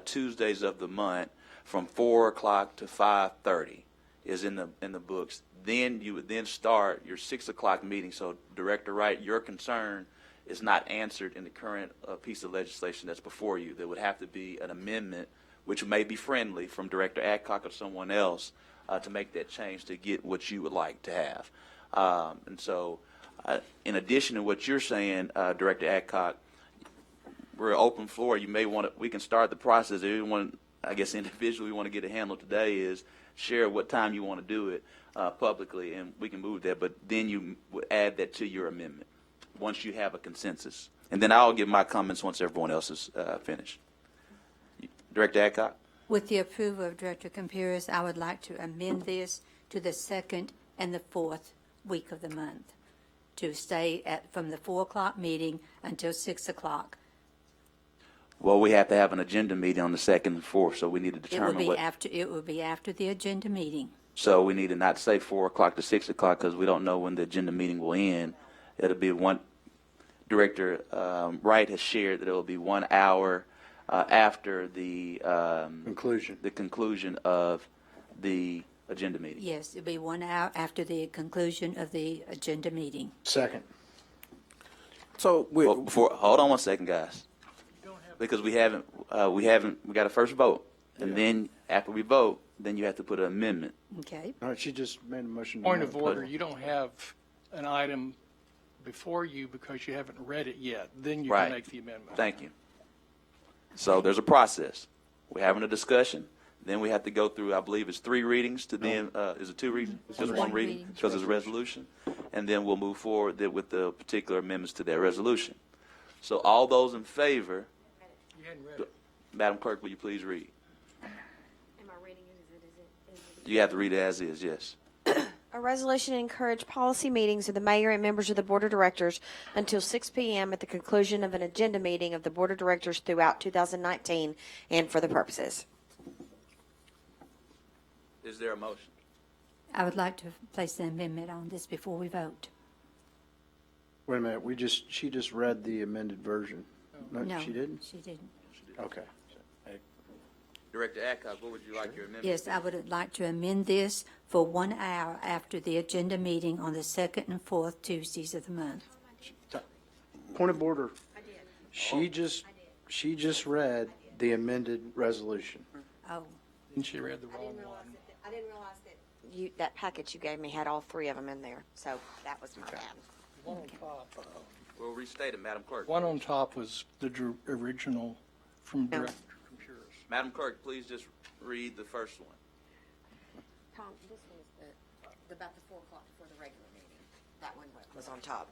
Tuesdays of the month from 4 o'clock to 5:30 is in the books. Then you would then start your 6 o'clock meeting. So, Director Wright, your concern is not answered in the current piece of legislation that's before you. There would have to be an amendment, which may be friendly, from Director Adcock or someone else to make that change to get what you would like to have. And so, in addition to what you're saying, Director Adcock, we're an open floor. You may want to, we can start the process. Everyone, I guess individually, we want to get it handled today is share what time you want to do it publicly, and we can move that. But then you would add that to your amendment once you have a consensus. And then I'll give my comments once everyone else is finished. Director Adcock? With the approval of Director Computers, I would like to amend this to the 2nd and the 4th week of the month, to stay from the 4 o'clock meeting until 6 o'clock. Well, we have to have an agenda meeting on the 2nd and 4th, so we need to It determine will be after the agenda meeting. So we need to not say 4 o'clock to 6 o'clock because we don't know when the agenda meeting will end. It'll be one. Director Wright has shared that it will be 1 hour after the conclusion of the agenda meeting. Yes, it'll be 1 hour after the conclusion of the agenda meeting. Second. So Well, hold on one second, guys, because we got a first vote, and then after we vote, then you have to put an amendment. Okay. All right, she just made a motion. Point of order, you don't have an item before you because you haven't read it yet. Then you Right. can make the amendment. Thank you. So there's a process. We're having a discussion. Then we have to go through, I believe it's 3 readings to then, is it 2 readings? Just one reading, because it's a resolution. And then we'll move forward with the particular amendments to that resolution. So all those in favor, You hadn't read it. Madam Clerk, will you please read? Am I reading it? You have to read it as is, yes. A resolution to encourage policy meetings of the mayor and members of the board of directors until 6 p.m. at the conclusion of an agenda meeting of the board of directors throughout 2019 and for the purposes. Is there a motion? I would like to place the amendment on this before we vote. Wait a minute, she just read the amended version. No, She didn't? She didn't. Okay. Director Adcock, what would you like your amendment? Yes, I would like to amend this for 1 hour after the agenda meeting on the 2nd and 4th Tuesdays of the month. Point of order. She just read the amended resolution. Oh, And she read the wrong one. I didn't realize that that package you gave me had all 3 of them in there, so that was my bad. One on top. We'll restate it, Madam Clerk. One on top was the original from Director Computers. Madam Clerk, please just read the first one. Tom, this was about the 4 o'clock before the regular meeting. That one was on top.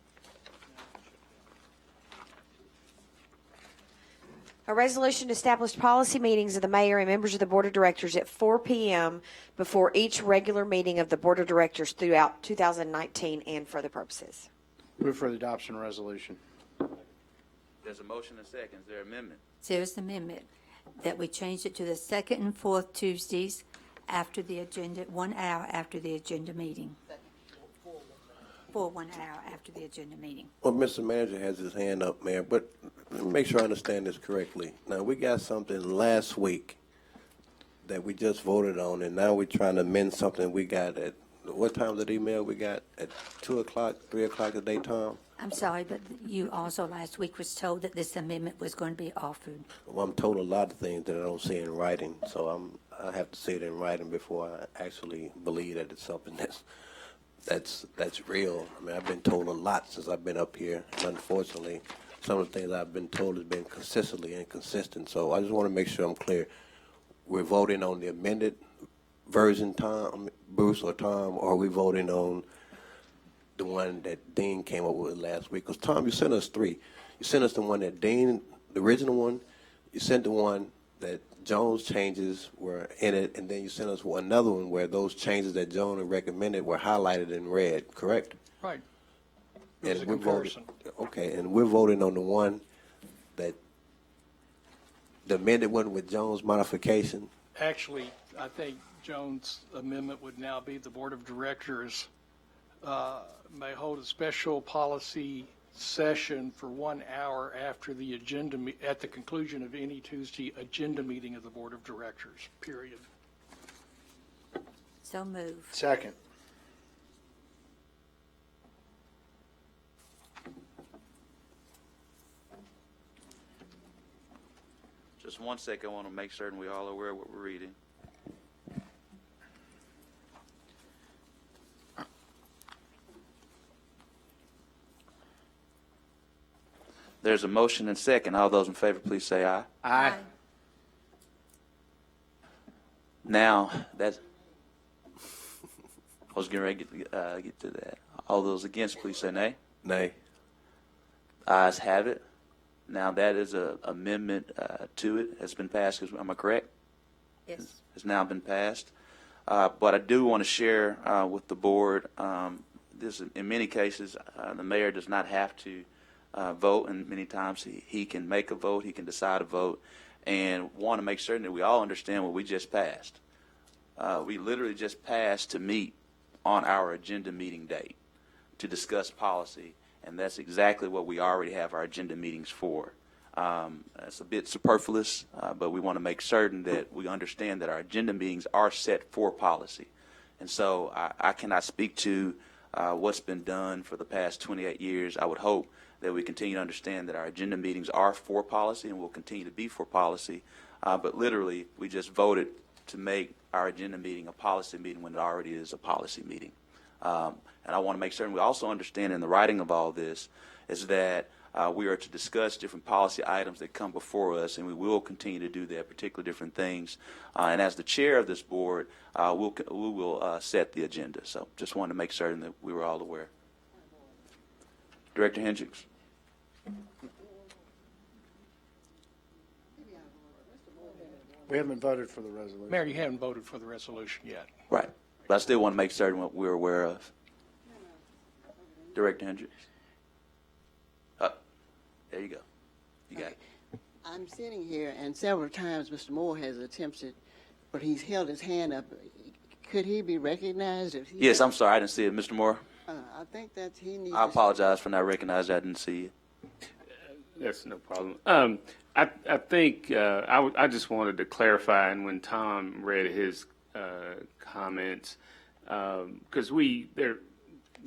A resolution to establish policy meetings of the mayor and members of the board of directors at 4 p.m. before each regular meeting of the board of directors throughout 2019 and for other purposes. Move for the adoption resolution. There's a motion and second. Is there amendment? There's an amendment that we change it to the second and fourth Tuesdays after the agenda, 1 hour after the agenda meeting. For 1 hour after the agenda meeting. Well, Mr. Manager has his hand up, Mayor, but let me make sure I understand this correctly. Now, we got something last week that we just voted on, and now we're trying to amend something we got at, what time was that email we got? At 2 o'clock, 3 o'clock today, Tom? I'm sorry, but you also last week was told that this amendment was going to be offered. Well, I'm told a lot of things that I don't see in writing, so I have to see it in writing before I actually believe that it's something that's real. I mean, I've been told a lot since I've been up here, and unfortunately, some of the things I've been told has been consistently inconsistent. So I just want to make sure I'm clear. We're voting on the amended version, Tom, Bruce or Tom, or are we voting on the one that Dean came up with last week? Because, Tom, you sent us three. You sent us the one that Dean, the original one. You sent the one that Jones' changes were in it, and then you sent us another one where those changes that Jones recommended were highlighted in red, correct? Right. It was a And we're voting, comparison. okay, and we're voting on the one that, the amended one with Jones' modification. Actually, I think Jones' amendment would now be the board of directors may hold a special policy session for 1 hour after the agenda, at the conclusion of any Tuesday agenda meeting of the board of directors, period. So move. Second. Just 1 second. I want to make certain we all are aware of what we're reading. There's a motion and second. All those in favor, please say aye. Aye. Now, that's, I was getting ready to get to that. All those against, please say nay. Nay. Ayes have it. Now, that is an amendment to it. Has been passed. Am I correct? Yes. Has now been passed. But I do want to share with the board, this, in many cases, the mayor does not have to vote, and many times he can make a vote, he can decide a vote, and want to make certain that we all understand what we just passed. We literally just passed to meet on our agenda meeting date to discuss policy, and that's exactly what we already have our agenda meetings for. It's a bit superfluous, but we want to make certain that we understand that our agenda meetings are set for policy. And so I cannot speak to what's been done for the past 28 years. I would hope that we continue to understand that our agenda meetings are for policy and will continue to be for policy. But literally, we just voted to make our agenda meeting a policy meeting when it already is a policy meeting. And I want to make certain we also understand in the writing of all this is that we are to discuss different policy items that come before us, and we will continue to do that, particularly different things. And as the chair of this board, we will set the agenda. So just wanted to make certain that we were all aware. Director Hendricks. We haven't voted for the resolution. Mayor, you haven't voted for the resolution yet. Right. But I still want to make certain what we're aware of. Director Hendricks. There you go. You got it. I'm sitting here, and several times Mr. Moore has attempted, but he's held his hand up. Could he be recognized? If he Yes, I'm sorry. I didn't see it. Mr. Moore, I think that he needs. I apologize for not recognizing I didn't see you. That's no problem. I think I just wanted to clarify, and when Tom read his comments, because they're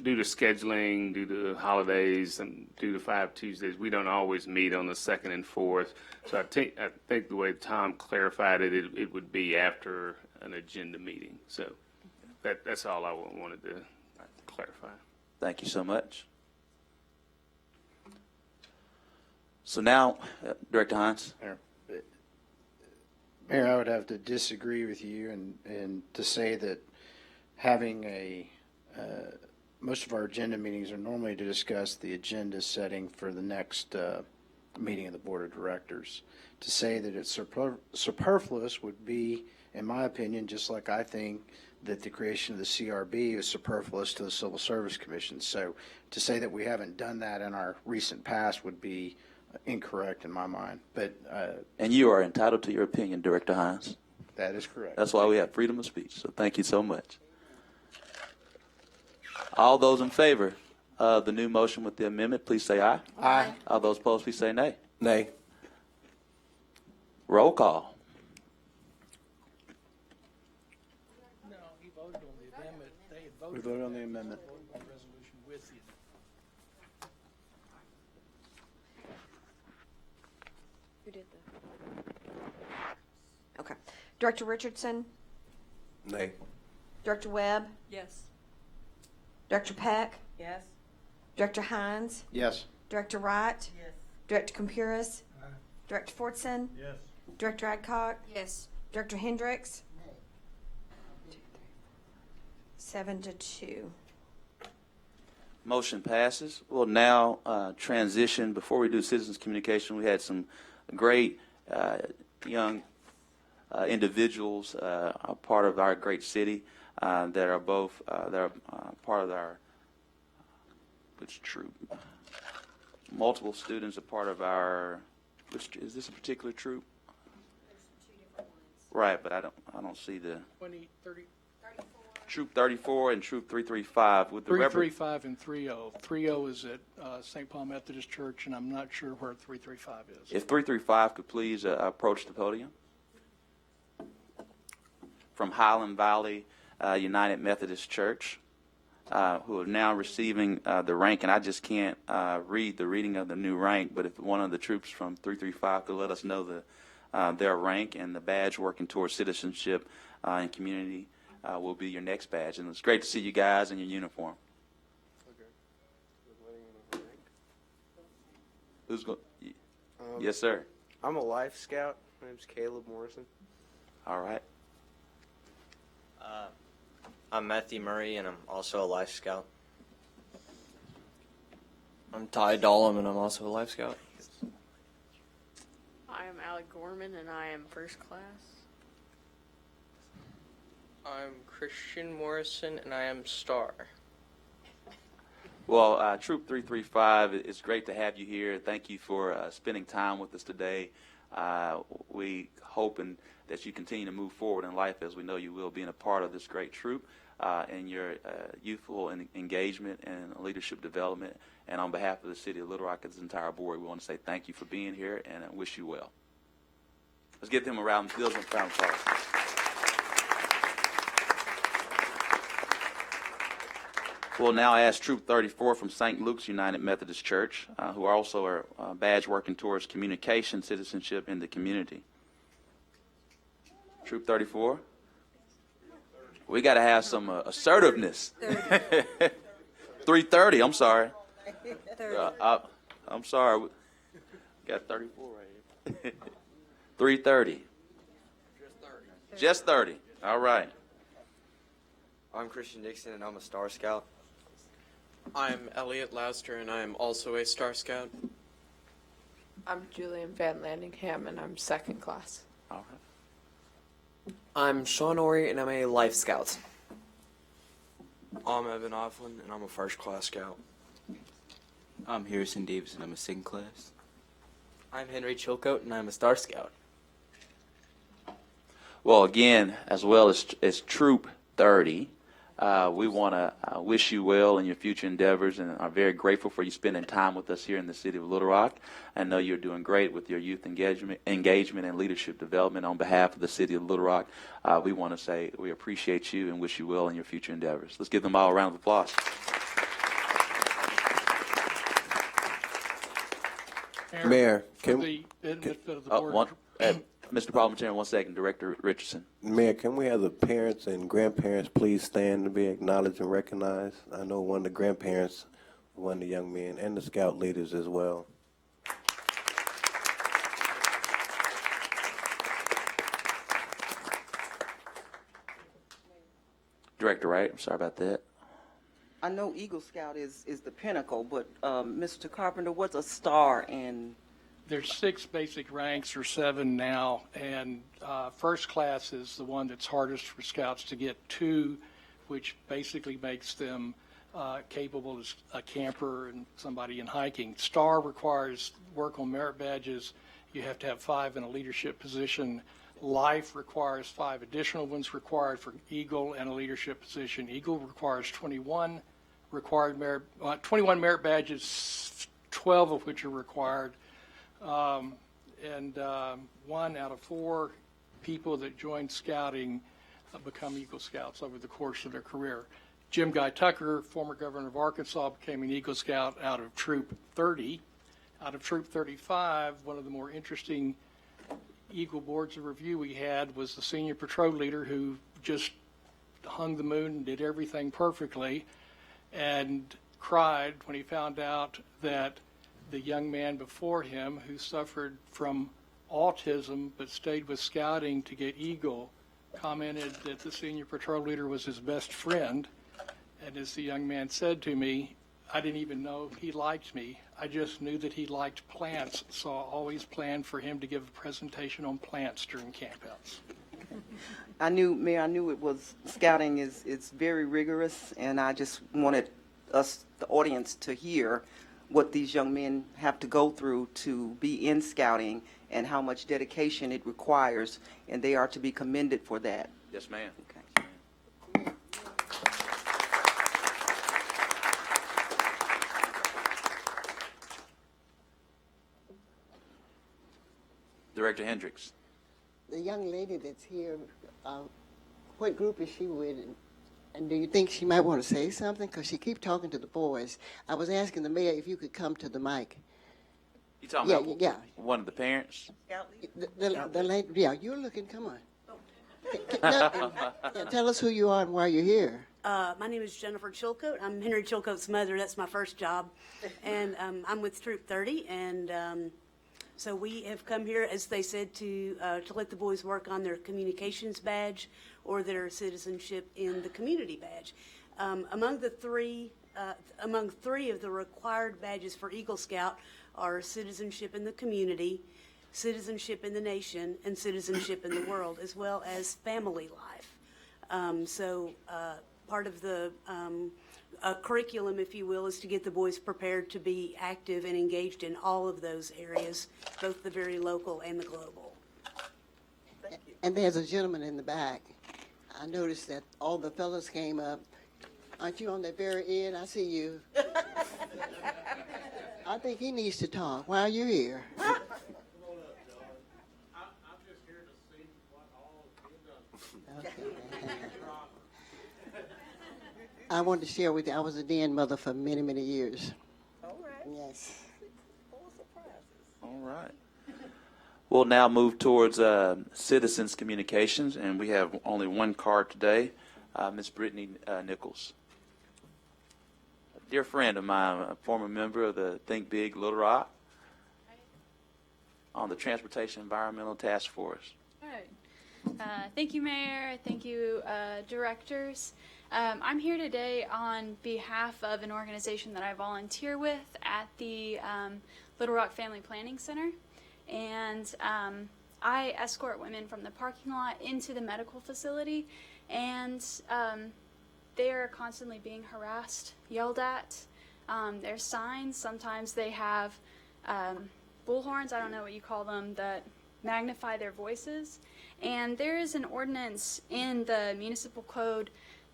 due to scheduling, due to holidays, and due to 5 Tuesdays, we don't always meet on the 2nd and 4th. So I think the way Tom clarified it, it would be after an agenda meeting. So that's all I wanted to clarify. Thank you so much. So now, Director Hines. Mayor, I would have to disagree with you and to say that having a most of our agenda meetings are normally to discuss the agenda setting for the next meeting of the Board of Directors. To say that it's superfluous would be, in my opinion, just like I think that the creation of the CRB is superfluous to the Civil Service Commission. So to say that we haven't done that in our recent past would be incorrect in my mind. But And you are entitled to your opinion, Director Hines. that is correct. That's why we have freedom of speech. So thank you so much. All those in favor of the new motion with the amendment, please say aye. Aye. All those opposed, please say nay. Nay. Roll call. No, he voted on the amendment. They had We voted voted on the amendment. on the resolution with you. Who did the? Okay. Director Richardson, Nay. Director Webb, Yes. Director Peck, Yes? Director Hines, Yes. Director Wright, Yes. Director Compuris, Director Fortson, Yes. Director Adcock, Yes. Director Hendricks. 7-2. Motion passes. We'll now transition. Before we do citizens communication, we had some great young individuals, a part of our great city that are both part of our which troop? Multiple students are part of our. Which is this a particular troop? Right, but I don't see the 20, 30, Troop 34 and Troop 335 with the 335 and 30. 30 is at St. Paul Methodist Church, and I'm not sure where 335 is. If 335 could please approach the podium. From Highland Valley United Methodist Church, who are now receiving the rank, and I just can't read the reading of the new rank, but if one of the troops from 335 could let us know their rank and the badge working towards citizenship and community will be your next badge. And it's great to see you guys in your uniform. Who's going? Yes, sir. I'm a Life Scout. My name's Caleb Morrison. All right. I'm Matthew Murray, and I'm also a Life Scout. I'm Ty Dahlem, and I'm also a Life Scout. I am Alec Gorman, and I am first class. I'm Christian Morrison, and I am Star. Well, Troop 335, it's great to have you here. Thank you for spending time with us today. We hope that you continue to move forward in life, as we know you will, being a part of this great troop and your youthful engagement and leadership development. And on behalf of the city of Little Rock and its entire board, we want to say thank you for being here and I wish you well. Let's give them a round of applause. We'll now ask Troop 34 from St. Luke's United Methodist Church, who also are badge working towards communication, citizenship in the community. Troop 34. We got to have some assertiveness. 330, I'm sorry. I'm sorry. We got 34 right here. 330. Just 30. All right. I'm Christian Dixon, and I'm a Star Scout. I'm Elliot Lauster, and I am also a Star Scout. I'm Julian Van Landingham, and I'm second class. All right. I'm Sean Ori, and I'm a Life Scout. I'm Evan Offlin, and I'm a First Class Scout. I'm Harrison Davis, and I'm a second class. I'm Henry Chilcote, and I'm a Star Scout. Well, again, as well as Troop 30, we want to wish you well in your future endeavors and are very grateful for you spending time with us here in the city of Little Rock. I know you're doing great with your youth engagement and leadership development. On behalf of the city of Little Rock, we want to say we appreciate you and wish you well in your future endeavors. Let's give them all a round of applause. Mayor, For can the benefit of the board. Mr. Parliamentarian, 1 second. Director Richardson. Mayor, can we have the parents and grandparents please stand to be acknowledged and recognized? I know one of the grandparents, one of the young men, and the scout leaders as well. Director Wright, I'm sorry about that. I know Eagle Scout is the pinnacle, but Mr. Carpenter, what's a star in? There's 6 basic ranks or 7 now, and first class is the one that's hardest for scouts to get to, which basically makes them capable as a camper and somebody in hiking. Star requires work on merit badges. You have to have 5 in a leadership position. Life requires 5 additional ones required for Eagle and a leadership position. Eagle requires 21 merit badges, 12 of which are required. And 1 out of 4 people that join scouting become Eagle Scouts over the course of their career. Jim Guy Tucker, former governor of Arkansas, became an Eagle Scout out of Troop 30. Out of Troop 35, one of the more interesting Eagle boards of review we had was the senior patrol leader who just hung the moon and did everything perfectly, and cried when he found out that the young man before him who suffered from autism but stayed with scouting to get Eagle commented that the senior patrol leader was his best friend. And as the young man said to me, I didn't even know he liked me. I just knew that he liked plants, so I always planned for him to give a presentation on plants during campouts. Mayor, I knew it was, scouting is very rigorous, and I just wanted us, the audience, to hear what these young men have to go through to be in scouting and how much dedication it requires, and they are to be commended for that. Yes, ma'am. Okay. Director Hendricks. The young lady that's here, what group is she with? And do you think she might want to say something? Because she keeps talking to the boys. I was asking the mayor if you could come to the mic. You talking about one of the parents? The lady, yeah, you're looking, come on. Tell us who you are and why you're here. My name is Jennifer Chilcote. I'm Henry Chilcote's mother. That's my first job. And I'm with Troop 30. And so we have come here, as they said, to let the boys work on their communications badge or their citizenship in the community badge. Among 3 of the required badges for Eagle Scout are citizenship in the community, citizenship in the nation, and citizenship in the world, as well as family life. So part of the curriculum, if you will, is to get the boys prepared to be active and engaged in all of those areas, both the very local and the global. And there's a gentleman in the back. I noticed that all the fellas came up. Aren't you on the very end? I see you. I think he needs to talk. Why are you here? I wanted to share with you, I was a den mother for many, many years. All right. Yes. All right. We'll now move towards citizens communications, and we have only one card today. Ms. Brittany Nichols. A dear friend of mine, a former member of the Think Big Little Rock on the Transportation Environmental Task Force. All right. Thank you, Mayor. Thank you, directors. I'm here today on behalf of an organization that I volunteer with at the Little Rock Family Planning Center. And I escort women from the parking lot into the medical facility, and they are constantly being harassed, yelled at. There's signs. Sometimes they have bullhorns, I don't know what you call them, that magnify their voices. And there is an ordinance in the municipal code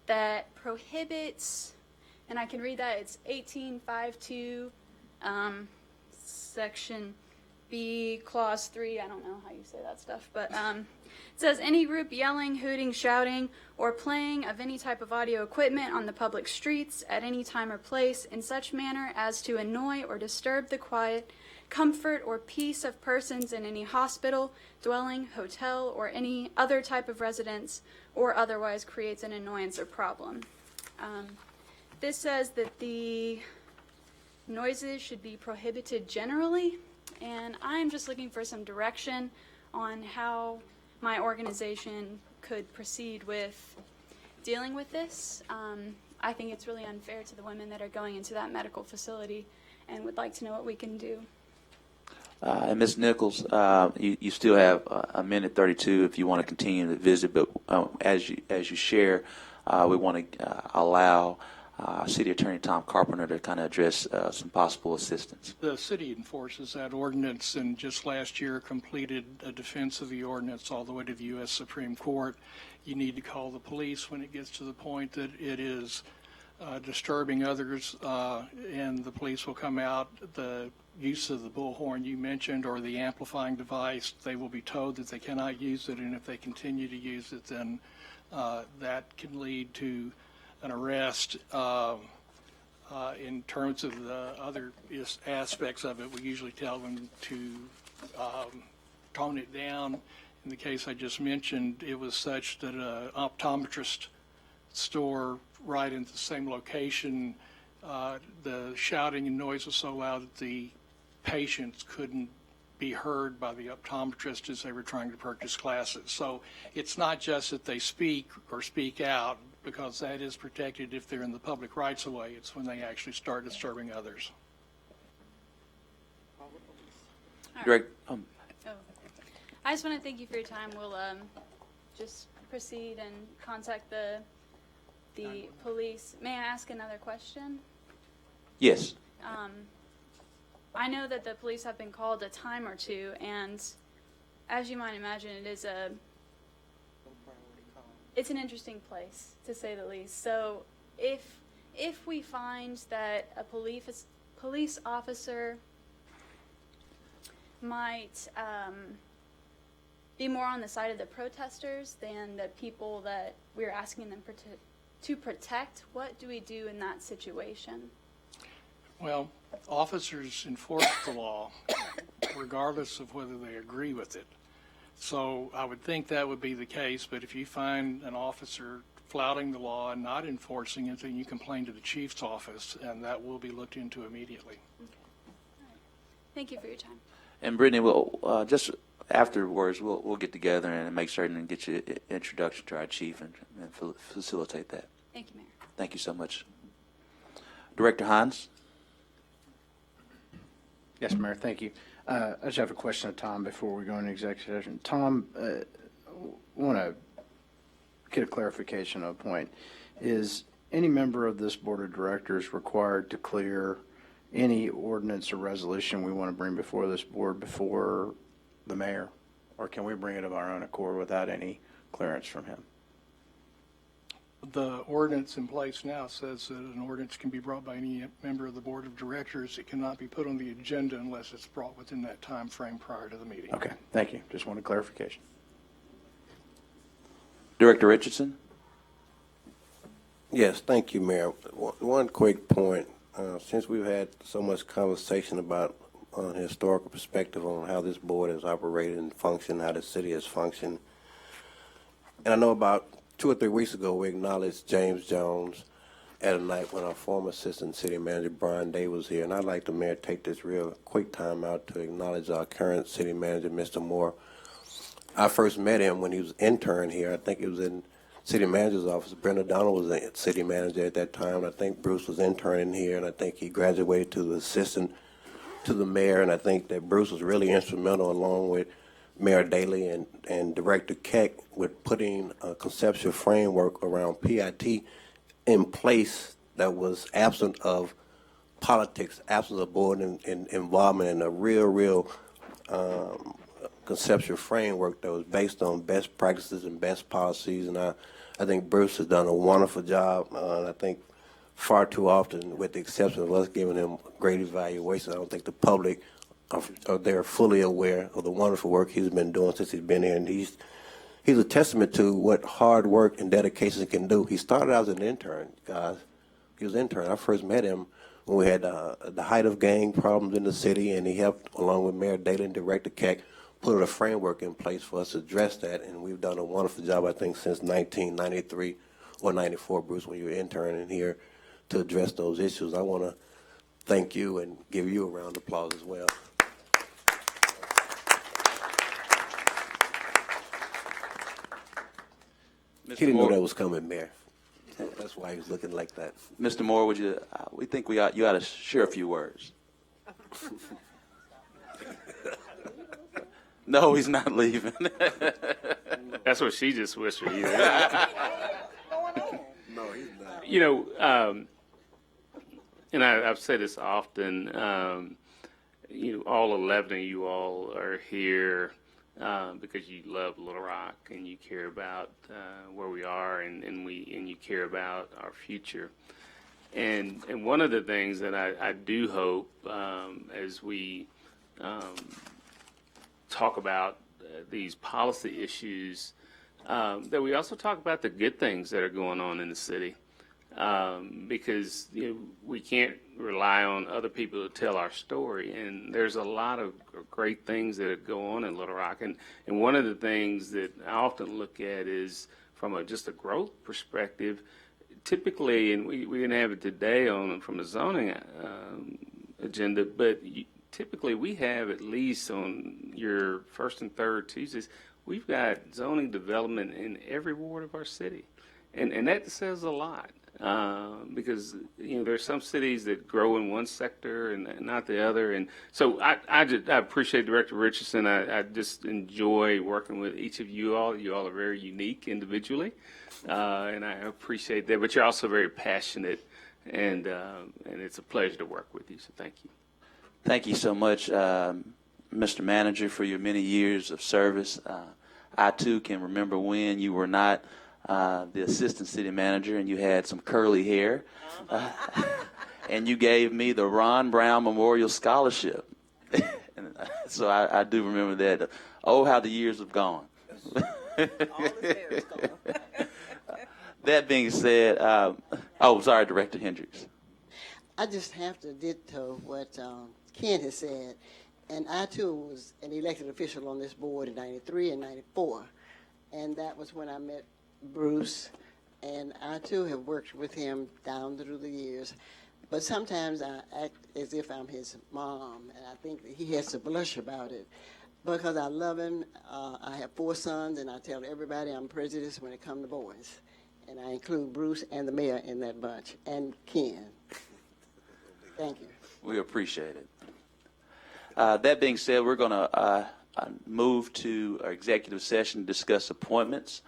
that prohibits, and I can read that, it's 1852, section B, clause 3, I don't know how you say that stuff, but it says any group yelling, hooting, shouting, or playing of any type of audio equipment on the public streets at any time or place in such manner as to annoy or disturb the quiet, comfort, or peace of persons in any hospital, dwelling, hotel, or any other type of residence, or otherwise creates an annoyance or problem. This says that the noises should be prohibited generally, and I'm just looking for some direction on how my organization could proceed with dealing with this. I think it's really unfair to the women that are going into that medical facility, and would like to know what we can do. And Ms. Nichols, you still have a minute 32 if you want to continue to visit, but as you share, we want to allow City Attorney Tom Carpenter to kind of address some possible assistance. The city enforces that ordinance, and just last year completed a defense of the ordinance all the way to the U.S. Supreme Court. You need to call the police when it gets to the point that it is disturbing others, and the police will come out. The use of the bullhorn you mentioned, or the amplifying device, they will be told that they cannot use it, and if they continue to use it, then that can lead to an arrest. In terms of the other aspects of it, we usually tell them to tone it down. In the case I just mentioned, it was such that an optometrist store right in the same location, the shouting and noise was so loud that the patients couldn't be heard by the optometrist as they were trying to purchase glasses. So it's not just that they speak or speak out, because that is protected if they're in the public rights of way. It's when they actually start disturbing others. Direct, I just want to thank you for your time. We'll just proceed and contact the police. May I ask another question? yes. I know that the police have been called a time or two, and as you might imagine, it's an interesting place, to say the least. So if we find that a police officer might be more on the side of the protesters than the people that we're asking them to protect, what do we do in that situation? Well, officers enforce the law regardless of whether they agree with it. So I would think that would be the case, but if you find an officer flouting the law and not enforcing it, then you complain to the chief's office, and that will be looked into immediately. Okay. All right. Thank you for your time. And Brittany, we'll just afterwards we'll get together and make certain and get you an introduction to our chief and facilitate that. Thank you, Mayor. Thank you so much. Director Hines? Yes, Mayor, thank you. I just have a question of Tom before we go into executive session. Tom, want to get a clarification of a point. Is any member of this board of directors required to clear any ordinance or resolution we want to bring before this board before the mayor? Or can we bring it of our own accord without any clearance from him? The ordinance in place now says that an ordinance can be brought by any member of the board of directors. It cannot be put on the agenda unless it's brought within that time frame prior to the meeting. Okay, thank you. Just wanted clarification. Director Richardson? Yes, thank you, Mayor. One quick point. Since we've had so much conversation about a historical perspective on how this board has operated and functioned, how the city has functioned, and I know about 2 or 3 weeks ago we acknowledged James Jones at a night when our former assistant city manager Brian Day was here, and I'd like the mayor to take this real quick time out to acknowledge our current city manager, Mr. Moore. I first met him when he was intern here. I think it was in city manager's office. Brenda Donald was the city manager at that time. I think Bruce was interning here, and I think he graduated to the assistant to the mayor, and I think that Bruce was really instrumental, along with Mayor Daley and Director Keck, with putting a conceptual framework around PIT in place that was absent of politics, absent of board involvement, and a real conceptual framework that was based on best practices and best policies. And I think Bruce has done a wonderful job. And I think far too often, with the exception of us giving him great evaluation, I don't think the public they're fully aware of the wonderful work he's been doing since he's been here, and he's a testament to what hard work and dedication can do. He started out as an intern, guys. He was an intern. I first met him when we had the height of gang problems in the city, and he helped, along with Mayor Daley and Director Keck, put a framework in place for us to address that, and we've done a wonderful job, I think, since 1993 or 94, Bruce, when you were interning here, to address those issues. I want to thank you and give you a round of applause as well. He didn't know that was coming, Mayor. That's why he was looking like that. Mr. Moore, would you? We think you ought to share a few words. No, he's not leaving. That's what she just whispered. No, he's not. You know, and I've said this often, all 11 of you all are here because you love Little Rock and you care about where we are and you care about our future. And one of the things that I do hope as we talk about these policy issues, that we also talk about the good things that are going on in the city. Because we can't rely on other people to tell our story, and there's a lot of great things that go on in Little Rock. And one of the things that I often look at is from just a growth perspective. Typically, and we didn't have it today from a zoning agenda, but typically we have at least on your first and third Tuesdays, we've got zoning development in every ward of our city, and that says a lot. Because there's some cities that grow in one sector and not the other, and so I appreciate Director Richardson. I just enjoy working with each of you all. You all are very unique individually, and I appreciate that. But you're also very passionate, and it's a pleasure to work with you. So thank you. Thank you so much, Mr. Manager, for your many years of service. I too can remember when you were not the assistant city manager, and you had some curly hair, and you gave me the Ron Brown Memorial Scholarship. And so I do remember that. Oh, how the years have gone. That being said, sorry, Director Hendricks. I just have to ditto what Ken has said. And I, too, was an elected official on this board in 93 and 94. And that was when I met Bruce, and I too have worked with him down through the years. But sometimes I act as if I'm his mom, and I think that he has to blush about it because I love him. I have 4 sons, and I tell everybody I'm prejudiced when it comes to boys. And I include Bruce and the mayor in that bunch, and Ken. Thank you. We appreciate it. That being said, we're going to move to our executive session to discuss appointments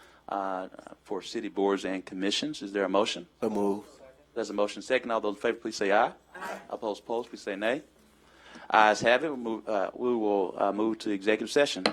for city boards and commissions. Is there a motion? So move. There's a motion second. All those in favor, please say aye. Aye. Opposed, please say nay. Ayes have it. We will move to executive session.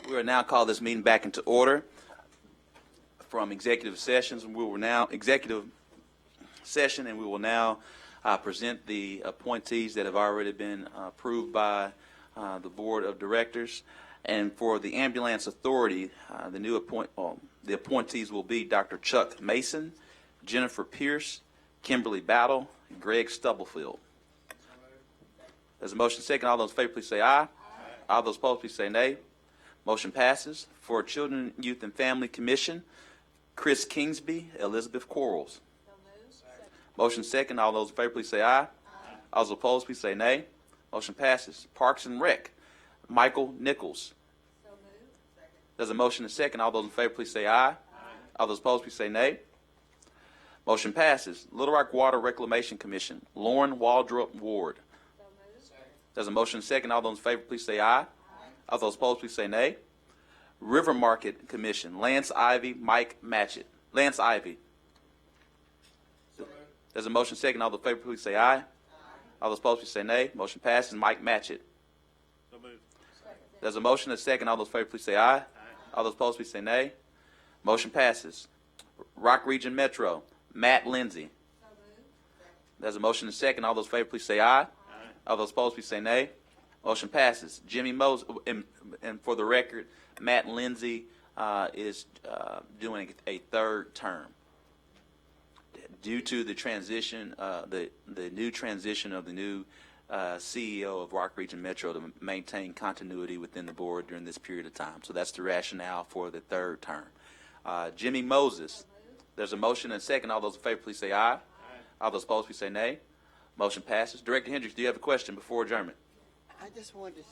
We will now call this meeting back into order from executive sessions. We will now executive session, and we will now present the appointees that have already been approved by the board of directors. And for the ambulance authority, the appointees will be Dr. Chuck Mason, Jennifer Pierce, Kimberly Battle, and Greg Stubblefield. There's a motion second. All those in favor, please say aye. All those opposed, please say nay. Motion passes. For Children, Youth, and Family Commission, Chris Kingsby, Elizabeth Quarles. Motion second. All those in favor, please say aye. All those opposed, please say nay. Motion passes. Parks and Rec, Michael Nichols. There's a motion and second. All those in favor, please say aye. All those opposed, please say nay. Motion passes. Little Rock Water Reclamation Commission, Lauren Waldrop Ward. There's a motion and second. All those in favor, please say aye. All those opposed, please say nay. River Market Commission, Lance Ivy, Mike Matchett. Lance Ivy. There's a motion second. All those in favor, please say aye. All those opposed, please say nay. Motion passes. Mike Matchett. So moved. There's a motion and a second. All those in favor, please say aye. All those opposed, please say nay. Motion passes. Rock Region Metro, Matt Lindsay. There's a motion and a second. All those in favor, please say aye. All those opposed, please say nay. Motion passes. Jimmy Moses, and for the record, Matt Lindsay is doing a third term. Due to the transition, the new transition of the new CEO of Rock Region Metro to maintain continuity within the board during this period of time. So that's the rationale for the third term. Jimmy Moses, there's a motion and a second. All those in favor, please say aye. All those opposed, please say nay. Motion passes. Director Hendricks, do you have a question before adjournment? I just wanted to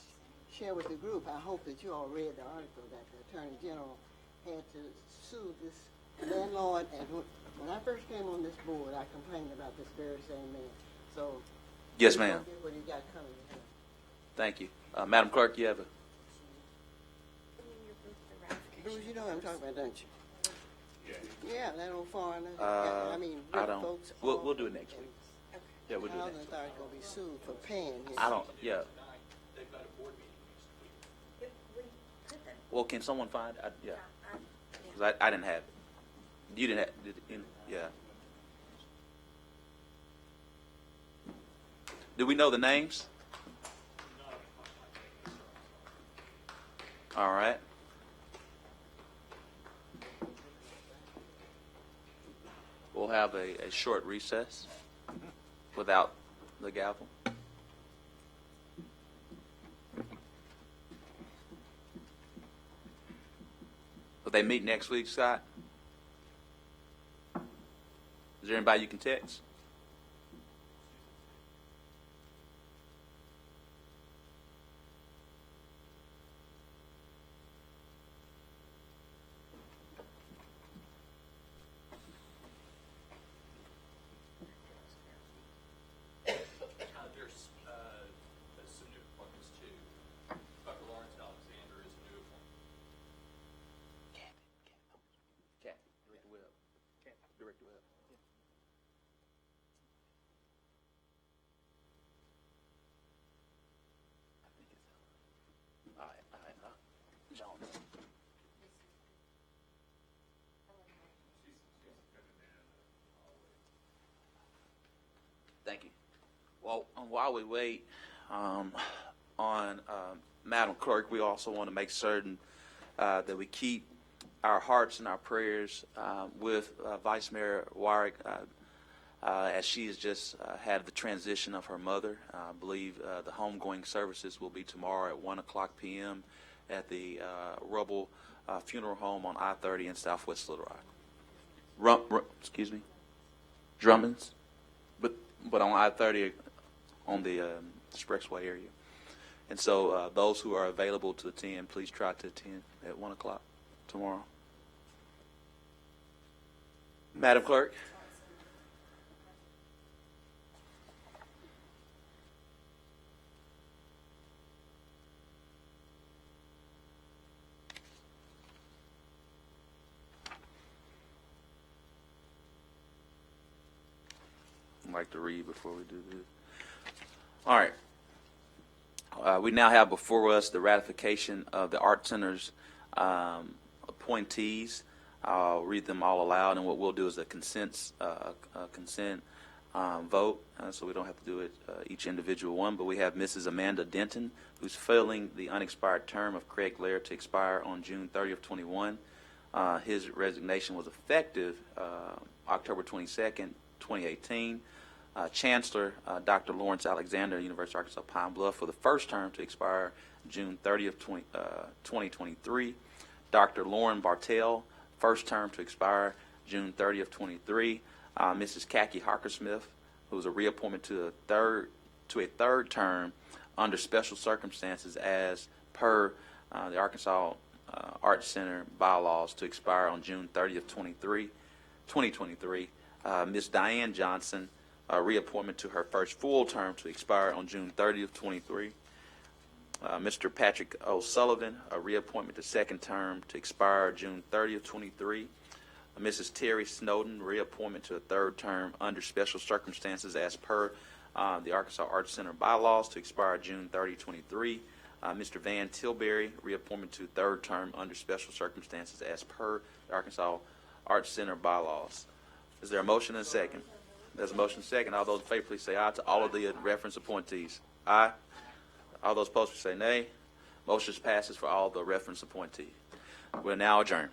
share with the group, I hope that you all read the article that the Attorney General had to sue this landlord. And when I first came on this board, I complained about this very same man. So, Yes, ma'am. what you got coming here. Thank you. Madam Clerk, you have a... Bruce, you know what I'm talking about, don't you? Yeah, that old foreigner. I rich don't. folks We'll do it next week. Yeah, we'll do it Housing next week. Authority gonna be sued for paying his. I don't, yeah. Well, can someone find, yeah. Because I didn't have it. You didn't have, yeah. Do we know the names? All right. We'll have a short recess without the gavel. Will they meet next week, Scott? Is there anybody you can text? There's some new appointments too. Dr. Lawrence Alexander is a new appointment. Director Webb. Director Webb. All right, John. Thank you. Well, while we wait on Madam Clerk, we also want to make certain that we keep our hearts and our prayers with Vice Mayor Warwick as she has just had the transition of her mother. I believe the homegoing services will be tomorrow at 1:00 p.m. at the Rubble Funeral Home on I-30 in Southwest Little Rock. Excuse me? Drummond's? But on I-30 on the expressway area. And so those who are available to attend, please try to attend at 1:00 tomorrow. Madam Clerk. I'd like to read before we do this. All right. We now have before us the ratification of the Art Center's appointees. I'll read them all aloud, and what we'll do is a consent vote, so we don't have to do it each individual one. But we have Mrs. Amanda Denton, who's filling the unexpired term of Craig Lair to expire on June 30th, 21. His resignation was effective October 22nd, 2018. Chancellor Dr. Lawrence Alexander, University of Arkansas Pine Bluff, for the first term to expire June 30th, 2023. Dr. Lauren Bartell, first term to expire June 30th, 23. Mrs. Khaki Harkersmith, who was a reappointment to a third term under special circumstances as per the Arkansas Arts Center bylaws to expire on June 30th, 2023. Ms. Diane Johnson, a reappointment to her first full term to expire on June 30th, 23. Mr. Patrick O'Sullivan, a reappointment to second term to expire June 30th, 23. Mrs. Terry Snowden, reappointment to a third term under special circumstances as per the Arkansas Arts Center bylaws to expire June 30, 23. Mr. Van Tilbury, reappointment to third term under special circumstances as per the Arkansas Arts Center bylaws. Is there a motion and a second? There's a motion and a second. All those in favor, please say aye to all of the reference appointees. Aye. All those opposed, please say nay. Motion passes for all the reference appointees. We're now adjourned.